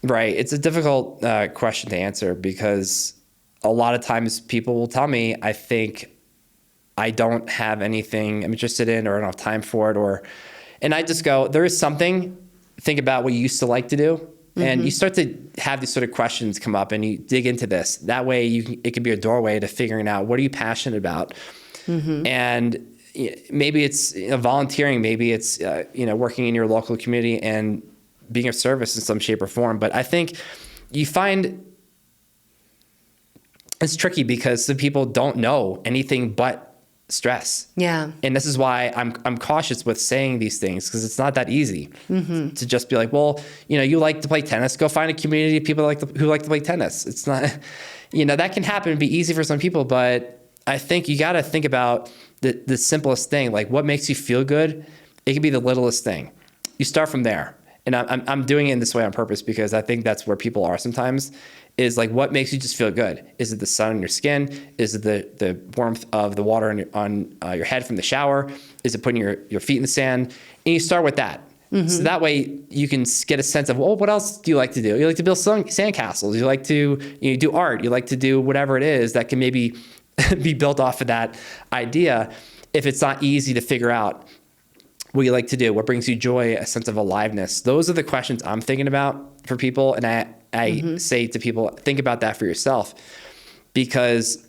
Right. It's a difficult question to answer, because a lot of times people will tell me, I think I don't have anything I'm interested in, or I don't have time for it, and I just go, there is something. Think about what you used to like to do. And you start to have these sort of questions come up, and you dig into this. That way it can be a doorway to figuring out, what are you passionate about? And maybe it's volunteering, maybe it's working in your local community and being of service in some shape or form. But I think you find it's tricky, because some people don't know anything but stress. Yeah. And this is why I'm cautious with saying these things, because it's not that easy to just be like, well, you like to play tennis, go find a community of people who like to play tennis. It's not, that can happen and be easy for some people, but I think you got to think about the simplest thing, like what makes you feel good. It can be the littlest thing. You start from there. And I'm doing it in this way on purpose, because I think that's where people are sometimes, is like, what makes you just feel good? Is it the sun on your skin? Is it the warmth of the water on your head from the shower? Is it putting your feet in the sand? And you start with that. So that way you can get a sense of, well, what else do you like to do? You like to build sandcastles. You like to do art. You like to do whatever it is that can maybe be built off of that idea. If it's not easy to figure out what you like to do, what brings you joy, a sense of aliveness. Those are the questions I'm thinking about for people. And I say to people, think about that for yourself, because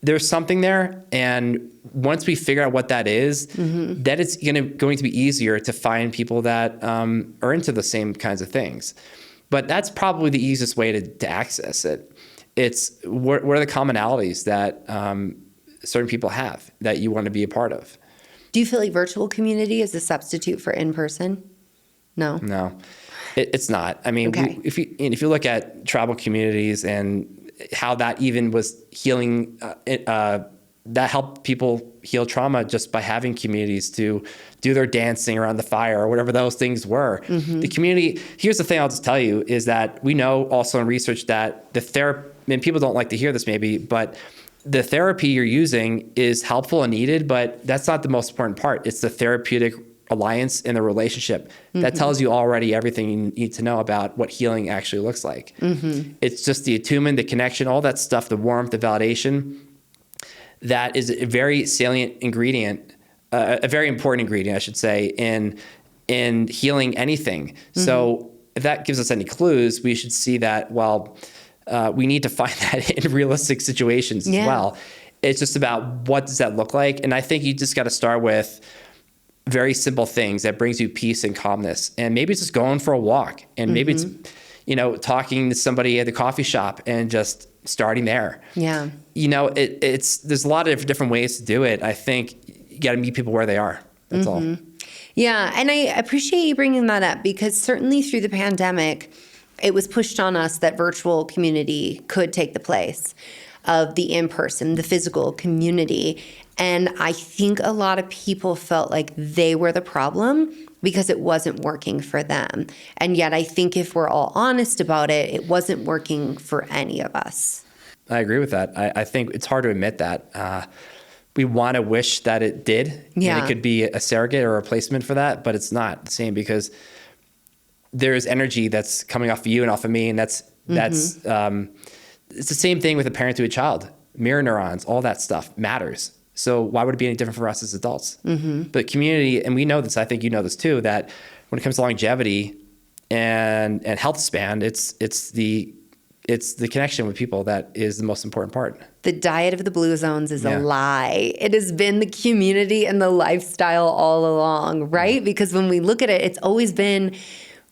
there's something there. And once we figure out what that is, then it's going to be easier to find people that are into the same kinds of things. But that's probably the easiest way to access it. It's what are the commonalities that certain people have that you want to be a part of. Do you feel like virtual community is a substitute for in-person? No. It's not. I mean, okay. If you look at tribal communities and how that even was healing, that helped people heal trauma just by having communities to do their dancing around the fire or whatever those things were. The community, here's the thing I'll just tell you, is that we know also in research that the therapy, and people don't like to hear this maybe, but the therapy you're using is helpful and needed, but that's not the most important part. It's the therapeutic alliance in the relationship that tells you already everything you need to know about what healing actually looks like. It's just the attunement, the connection, all that stuff, the warmth, the validation, that is a very salient ingredient a very important ingredient, I should say, in healing anything. So if that gives us any clues, we should see that, well, we need to find that in realistic situations as well. It's just about what does that look like? And I think you just got to start with very simple things that brings you peace and calmness. And maybe it's just going for a walk. And maybe it's, talking to somebody at the coffee shop and just starting there. Yeah. There's a lot of different ways to do it. I think you got to meet people where they are. That's all. Yeah. And I appreciate you bringing that up, because certainly through the pandemic, it was pushed on us that virtual community could take the place of the in-person, the physical community. And I think a lot of people felt like they were the problem because it wasn't working for them. And yet I think if we're all honest about it, it wasn't working for any of us. I agree with that. I think it's hard to admit that. We want to wish that it did. Yeah. And it could be a surrogate or a replacement for that, but it's not the same, because there's energy that's coming off of you and off of me. And that's it's the same thing with a parent to a child. Mirror neurons, all that stuff matters. So why would it be any different for us as adults? But community, and we know this, I think you know this too, that when it comes to longevity and health span, it's the connection with people that is the most important part. The diet of the blue zones is a lie. It has been the community and the lifestyle all along, right? Because when we look at it, it's always been,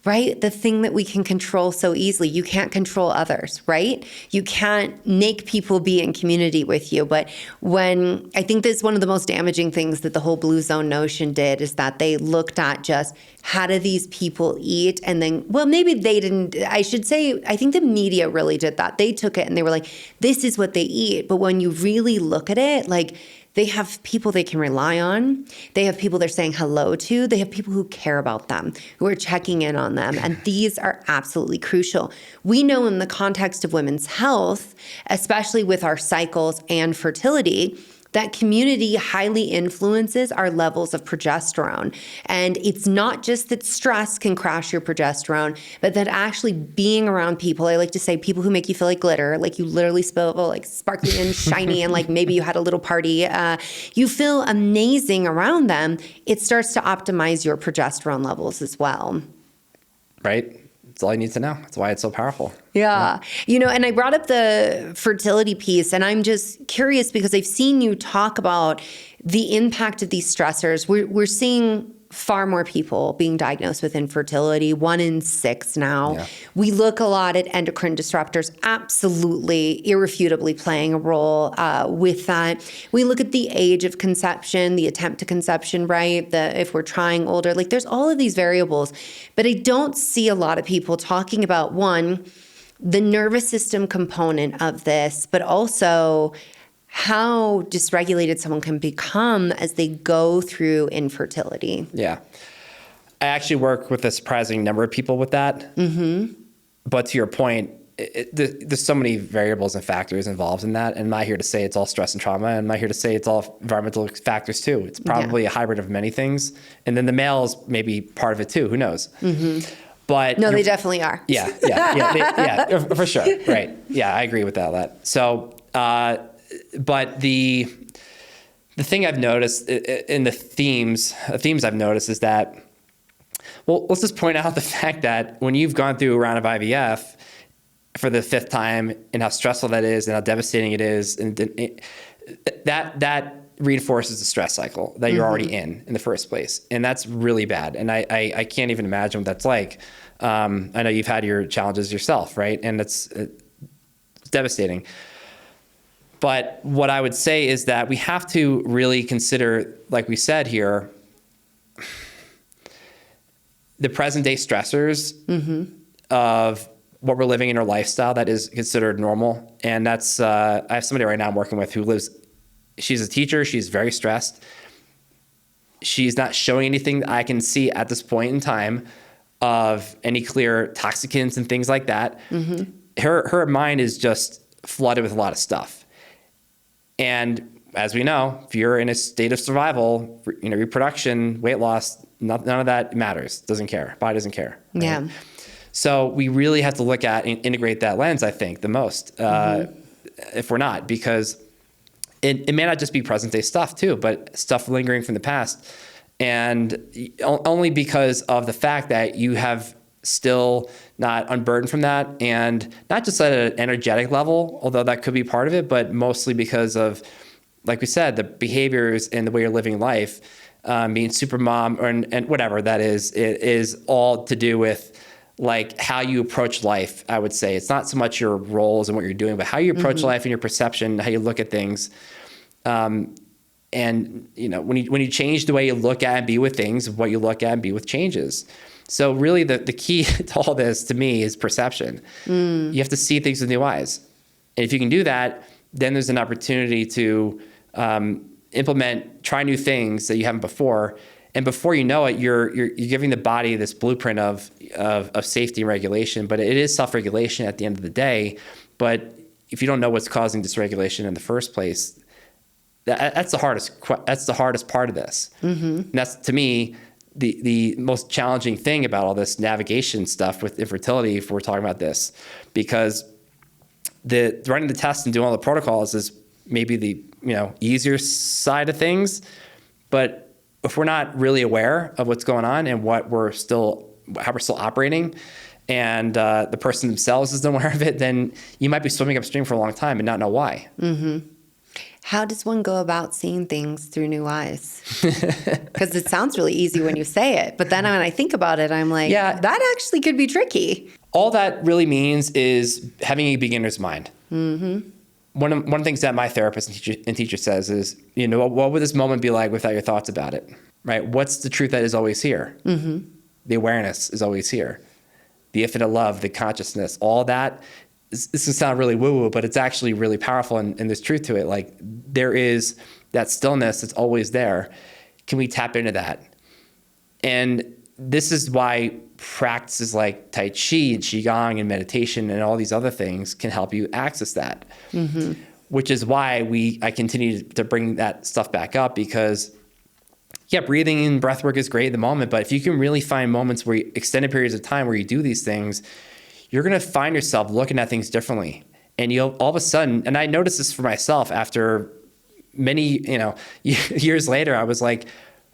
right, the thing that we can control so easily. You can't control others, right? You can't make people be in community with you. But when I think that's one of the most damaging things that the whole blue zone notion did, is that they looked at just how do these people eat? And then, well, maybe they didn't, I should say, I think the media really did that. They took it and they were like, this is what they eat. But when you really look at it, like, they have people they can rely on. They have people they're saying hello to. They have people who care about them, who are checking in on them. And these are absolutely crucial. We know in the context of women's health, especially with our cycles and fertility, that community highly influences our levels of progesterone. And it's not just that stress can crash your progesterone, but that actually being around people, I like to say people who make you feel like glitter, like you literally feel like sparkly and shiny, and like maybe you had a little party, you feel amazing around them. It starts to optimize your progesterone levels as well. Right? That's all you need to know. That's why it's so powerful. Yeah. And I brought up the fertility piece, and I'm just curious because I've seen you talk about the impact of these stressors. We're seeing far more people being diagnosed with infertility, 1 in 6 now. Yeah. We look a lot at endocrine disruptors, absolutely, irrefutably playing a role with that. We look at the age of conception, the attempt to conception, right? If we're trying older, like there's all of these variables. But I don't see a lot of people talking about, one, the nervous system component of this, but also how dysregulated someone can become as they go through infertility. Yeah. I actually work with a surprising number of people with that. But to your point, there's so many variables and factors involved in that. And I'm not here to say it's all stress and trauma. And I'm not here to say it's all environmental factors too. It's probably a hybrid of many things. And then the males may be part of it too. Who knows? But no, they definitely are. Yeah, for sure. Right. Yeah, I agree with that. So, but the thing I've noticed in the themes I've noticed is that, well, let's just point out the fact that when you've gone through a round of IVF for the 5th time, and how stressful that is and how devastating it is, and that reinforces the stress cycle that you're already in the first place. And that's really bad. And I can't even imagine what that's like. I know you've had your challenges yourself, right? And it's devastating. But what I would say is that we have to really consider, like we said here, the present day stressors of what we're living in our lifestyle that is considered normal. And that's, I have somebody right now I'm working with who lives, she's a teacher. She's very stressed. She's not showing anything that I can see at this point in time of any clear toxicants and things like that. Her mind is just flooded with a lot of stuff. And as we know, if you're in a state of survival, reproduction, weight loss, none of that matters. Doesn't care. Body doesn't care. Right? Yeah. So we really have to look at and integrate that lens, I think, the most, if we're not, because it may not just be present day stuff too, but stuff lingering from the past. And only because of the fact that you have still not unburdened from that, and not just at an energetic level, although that could be part of it, but mostly because of, like we said, the behaviors and the way you're living life, being super mom and whatever that is, it is all to do with like how you approach life. I would say it's not so much your roles and what you're doing, but how you approach life and your perception, how you look at things. And when you change the way you look at and be with things, what you look at and be with changes. So really the key to all this to me is perception. You have to see things with new eyes. And if you can do that, then there's an opportunity to try new things that you haven't before. And before you know it, you're giving the body this blueprint of safety and regulation, but it is self-regulation at the end of the day. But if you don't know what's causing dysregulation in the first place, that's the hardest part of this. And that's, to me, the most challenging thing about all this navigation stuff with infertility, if we're talking about this, because running the tests and doing all the protocols is maybe the easier side of things, but if we're not really aware of what's going on and how we're still operating, and the person themselves isn't aware of it, then you might be swimming upstream for a long time and not know why. How does one go about seeing things through new eyes? Because it sounds really easy when you say it, but then when I think about it, I'm like, yeah, that actually could be tricky. All that really means is having a beginner's mind. One of the things that my therapist and teacher says is, what would this moment be like without your thoughts about it, right? What's the truth that is always here? The awareness is always here. The infinite love, the consciousness, all that. This can sound really woo-woo, but it's actually really powerful, and there's truth to it. Like, there is that stillness that's always there. Can we tap into that? And this is why practices like Tai Chi and Qigong and meditation and all these other things can help you access that. Which is why I continue to bring that stuff back up, because breathing and breath work is great at the moment, but if you can really find moments where extended periods of time where you do these things, you're going to find yourself looking at things differently. And you'll all of a sudden, and I noticed this for myself after many, years later, I was like,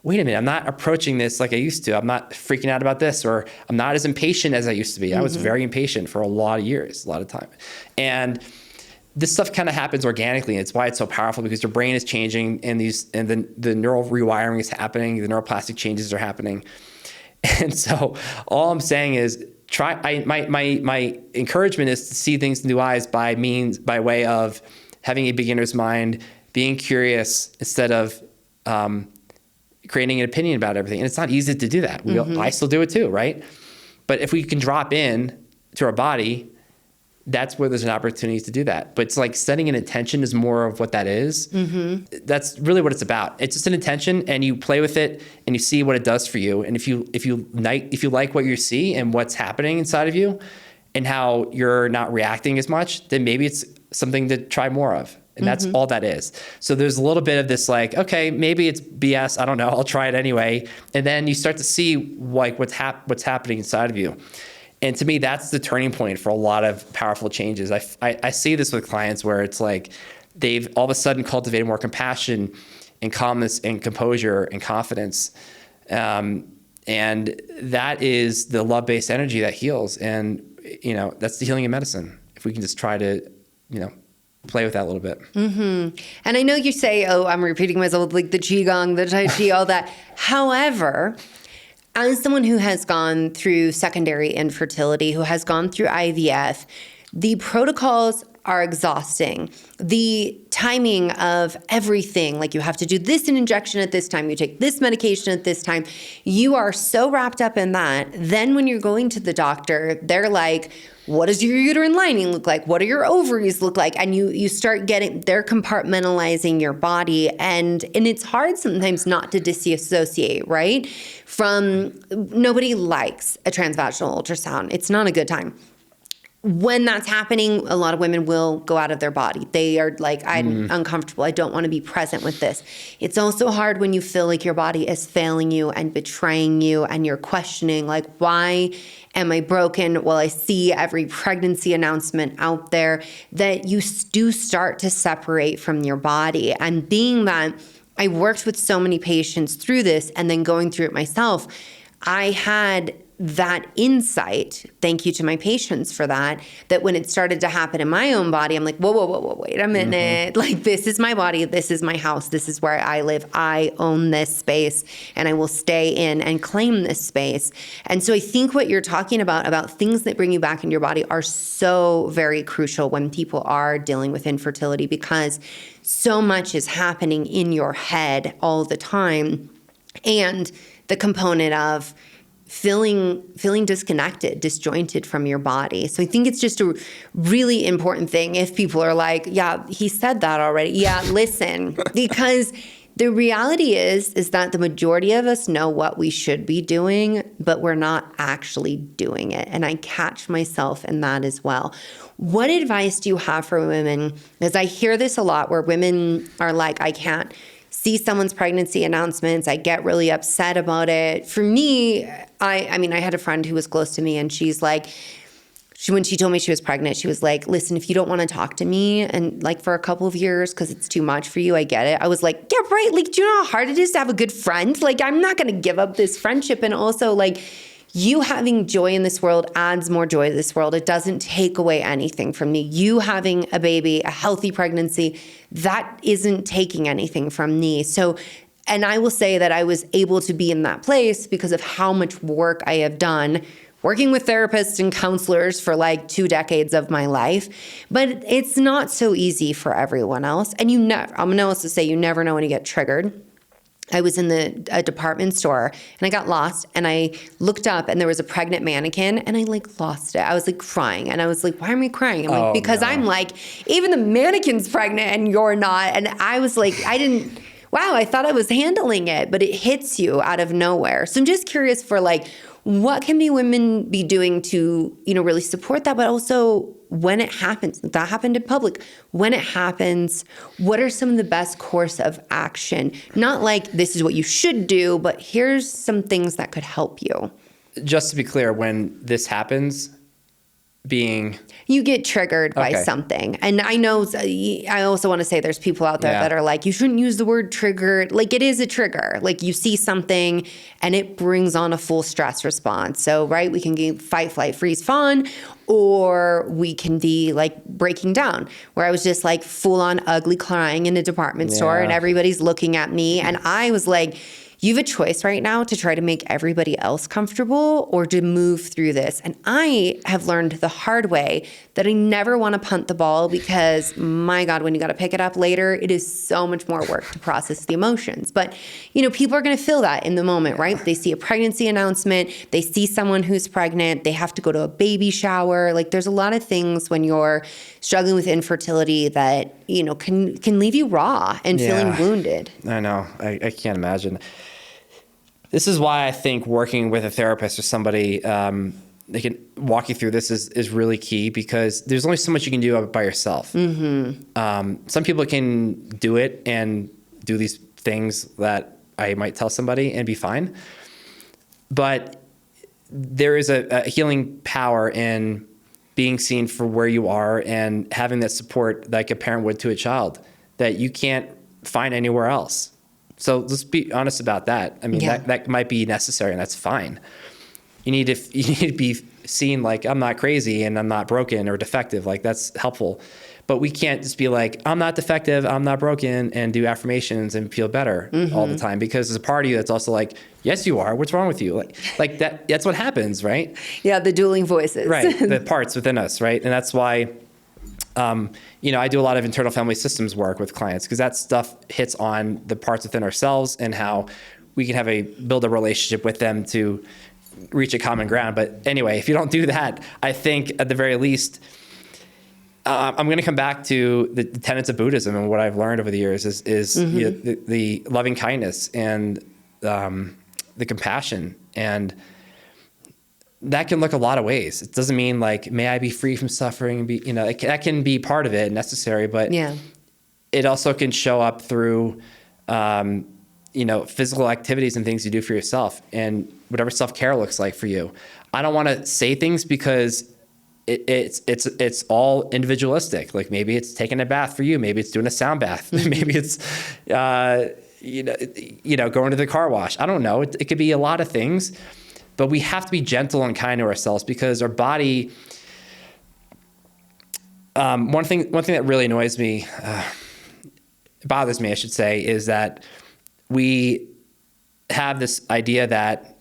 wait a minute, I'm not approaching this like I used to. I'm not freaking out about this, or I'm not as impatient as I used to be. I was very impatient for a lot of years, a lot of time. And this stuff kind of happens organically. And it's why it's so powerful, because your brain is changing and the neural rewiring is happening. The neuroplastic changes are happening. And so all I'm saying is, my encouragement is to see things in new eyes by way of having a beginner's mind, being curious instead of creating an opinion about everything. And it's not easy to do that. I still do it too, right? But if we can drop in to our body, that's where there's an opportunity to do that. But it's like setting an intention is more of what that is. That's really what it's about. It's just an intention, and you play with it and you see what it does for you. And if you like what you see and what's happening inside of you and how you're not reacting as much, then maybe it's something to try more of. And that's all that is. So there's a little bit of this like, okay, maybe it's BS. I don't know. I'll try it anyway. And then you start to see like what's happening inside of you. And to me, that's the turning point for a lot of powerful changes. I see this with clients where it's like they've all of a sudden cultivated more compassion and calmness and composure and confidence. And that is the love-based energy that heals. And, that's the healing of medicine. If we can just try to, play with that a little bit. And I know you say, I'm repeating myself, like the Qigong, the Tai Chi, all that. However, as someone who has gone through secondary infertility, who has gone through IVF, the protocols are exhausting. The timing of everything, like you have to do this injection at this time, you take this medication at this time, you are so wrapped up in that. Then when you're going to the doctor, they're like, what does your uterine lining look like? What do your ovaries look like? And you start they're compartmentalizing your body. And it's hard sometimes not to disassociate, right? Nobody likes a transvaginal ultrasound. It's not a good time. when that's happening, a lot of women will go out of their body. They are like, I'm uncomfortable. I don't want to be present with this. It's also hard when you feel like your body is failing you and betraying you, and you're questioning, like, why am I broken? Well, I see every pregnancy announcement out there, that you do start to separate from your body. And being that I worked with so many patients through this and then going through it myself, I had that insight, thank you to my patients for that when it started to happen in my own body, I'm like, whoa, wait a minute. Like, this is my body. This is my house. This is where I live. I own this space, and I will stay in and claim this space. And so I think what you're talking about things that bring you back in your body, are so very crucial when people are dealing with infertility, because so much is happening in your head all the time. And the component of feeling disconnected, disjointed from your body. So I think it's just a really important thing if people are like, yeah, he said that already. Yeah, listen, because the reality is that the majority of us know what we should be doing, but we're not actually doing it. And I catch myself in that as well. What advice do you have for women? Because I hear this a lot, where women are like, I can't see someone's pregnancy announcements. I get really upset about it. For me, I mean, I had a friend who was close to me, and she's like, when she told me she was pregnant, she was like, listen, if you don't want to talk to me and like for a couple of years because it's too much for you, I get it. I was like, yeah, right. Like, do you know how hard it is to have a good friend? Like, I'm not going to give up this friendship. And also, like, you having joy in this world adds more joy to this world. It doesn't take away anything from me. You having a baby, a healthy pregnancy, that isn't taking anything from me. So, and I will say that I was able to be in that place because of how much work I have done working with therapists and counselors for like 2 decades of my life. But it's not so easy for everyone else. And I'm going to also say, you never know when you get triggered. I was in a department store, and I got lost, and I looked up, and there was a pregnant mannequin, and I like lost it. I was like crying, and I was like, why am I crying? I'm like, because I'm like, even the mannequin's pregnant and you're not. And I was like, I thought I was handling it, but it hits you out of nowhere. So I'm just curious for like, what can women be doing to, really support that, but also when it happens, that happened in public, when it happens, what are some of the best course of action? Not like this is what you should do, but here's some things that could help you. Just to be clear, when this happens, you get triggered by something. And I know, I also want to say there's people out there that are like, you shouldn't use the word triggered. Like, it is a trigger. Like, you see something and it brings on a full stress response. So, right, we can get fight, flight, freeze, fawn, or we can be like breaking down, where I was just like full on ugly crying in a department store, and everybody's looking at me. And I was like, you have a choice right now to try to make everybody else comfortable or to move through this. And I have learned the hard way that I never want to punt the ball, because my God, when you got to pick it up later, it is so much more work to process the emotions. But, people are going to feel that in the moment, right? They see a pregnancy announcement, they see someone who's pregnant, they have to go to a baby shower. Like, there's a lot of things when you're struggling with infertility that, can leave you raw and feeling wounded. I know. I can't imagine. This is why I think working with a therapist or somebody they can walk you through this is really key, because there's only so much you can do by yourself. Some people can do it and do these things that I might tell somebody and be fine. But there is a healing power in being seen for where you are and having that support like a parent would to a child that you can't find anywhere else. So let's be honest about that. I mean, that might be necessary, and that's fine. You need to be seen like, I'm not crazy and I'm not broken or defective. Like, that's helpful. But we can't just be like, I'm not defective, I'm not broken, and do affirmations and feel better all the time, because there's a part of you that's also like, yes, you are. What's wrong with you? Like that's what happens, right? Yeah, the dueling voices. Right, the parts within us, right? And that's why I do a lot of internal family systems work with clients, because that stuff hits on the parts within ourselves and how we can build a relationship with them to reach a common ground. But anyway, if you don't do that, I think at the very least, I'm going to come back to the tenets of Buddhism, and what I've learned over the years is the loving kindness and the compassion. And that can look a lot of ways. It doesn't mean like, may I be free from suffering? That can be part of it, necessary, but it also can show up through, physical activities and things you do for yourself and whatever self-care looks like for you. I don't want to say things because it's all individualistic. Like maybe it's taking a bath for you. Maybe it's doing a sound bath. Maybe it's, going to the car wash. I don't know. It could be a lot of things, but we have to be gentle and kind to ourselves because our body, one thing that really annoys me, bothers me, I should say, is that we have this idea that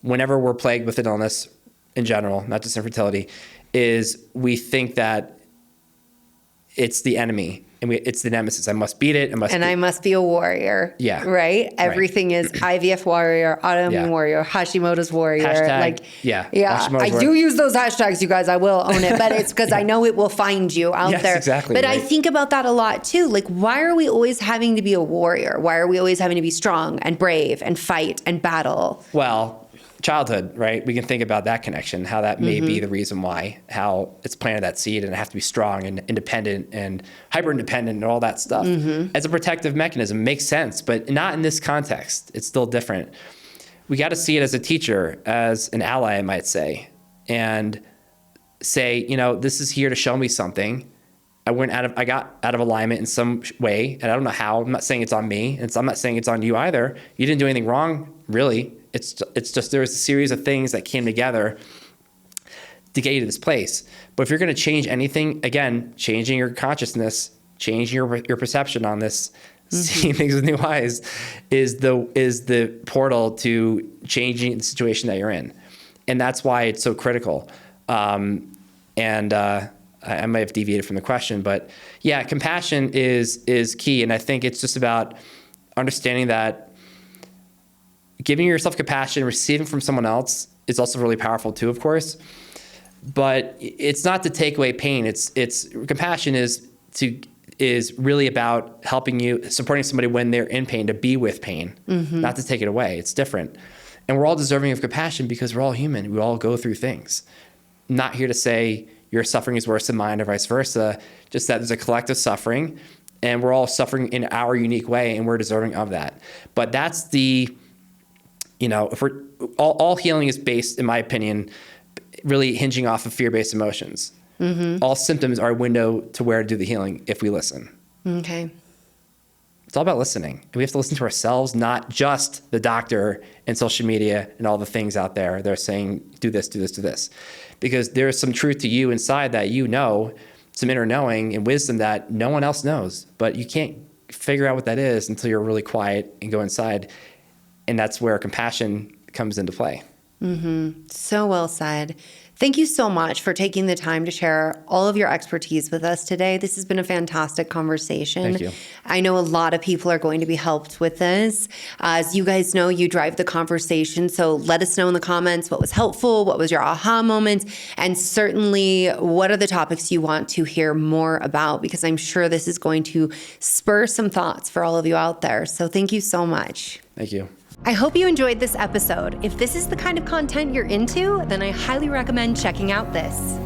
whenever we're plagued with an illness in general, not just infertility, is we think that it's the enemy and it's the nemesis. I must beat it. I must be a warrior. Yeah. Right? Everything is IVF warrior, autoimmune warrior, Hashimoto's warrior. Hashtag, I do use those hashtags, you guys. I will own it, but it's because I know it will find you out there. Exactly. But I think about that a lot too. Like, why are we always having to be a warrior? Why are we always having to be strong and brave and fight and battle? Well, childhood, right? We can think about that connection, how that may be the reason why, how it's planted that seed and I have to be strong and independent and hyper independent and all that stuff as a protective mechanism. Makes sense, but not in this context. It's still different. We got to see it as a teacher, as an ally, I might say, and say, this is here to show me something. I got out of alignment in some way, and I don't know how. I'm not saying it's on me, and I'm not saying it's on you either. You didn't do anything wrong, really. It's just there was a series of things that came together to get you to this place. But if you're going to change anything, again, changing your consciousness, changing your perception on this, seeing things with new eyes, is the portal to changing the situation that you're in, and that's why it's so critical. I might have deviated from the question, but yeah, compassion is key, and I think it's just about understanding that giving yourself compassion, receiving from someone else is also really powerful too, of course. But it's not to take away pain. It's compassion is really about helping you, supporting somebody when they're in pain, to be with pain, not to take it away. It's different. And we're all deserving of compassion because we're all human. We all go through things. I'm not here to say your suffering is worse than mine or vice versa, just that there's a collective suffering and we're all suffering in our unique way and we're deserving of that. But that's if we're all healing is based, in my opinion, really hinging off of fear-based emotions. All symptoms are a window to where to do the healing if we listen. Okay. It's all about listening. And we have to listen to ourselves, not just the doctor and social media and all the things out there. They're saying, do this, do this, do this. Because there's some truth to you inside that some inner knowing and wisdom that no one else knows. But you can't figure out what that is until you're really quiet and go inside. And that's where compassion comes into play. So well said. Thank you so much for taking the time to share all of your expertise with us today. This has been a fantastic conversation. Thank you. I know a lot of people are going to be helped with this. As you guys know, you drive the conversation. So let us know in the comments what was helpful, what was your aha moment, and certainly what are the topics you want to hear more about, because I'm sure this is going to spur some thoughts for all of you out there. So thank you so much. Thank you. I hope you enjoyed this episode. If this is the kind of content you're into, then I highly recommend checking out this.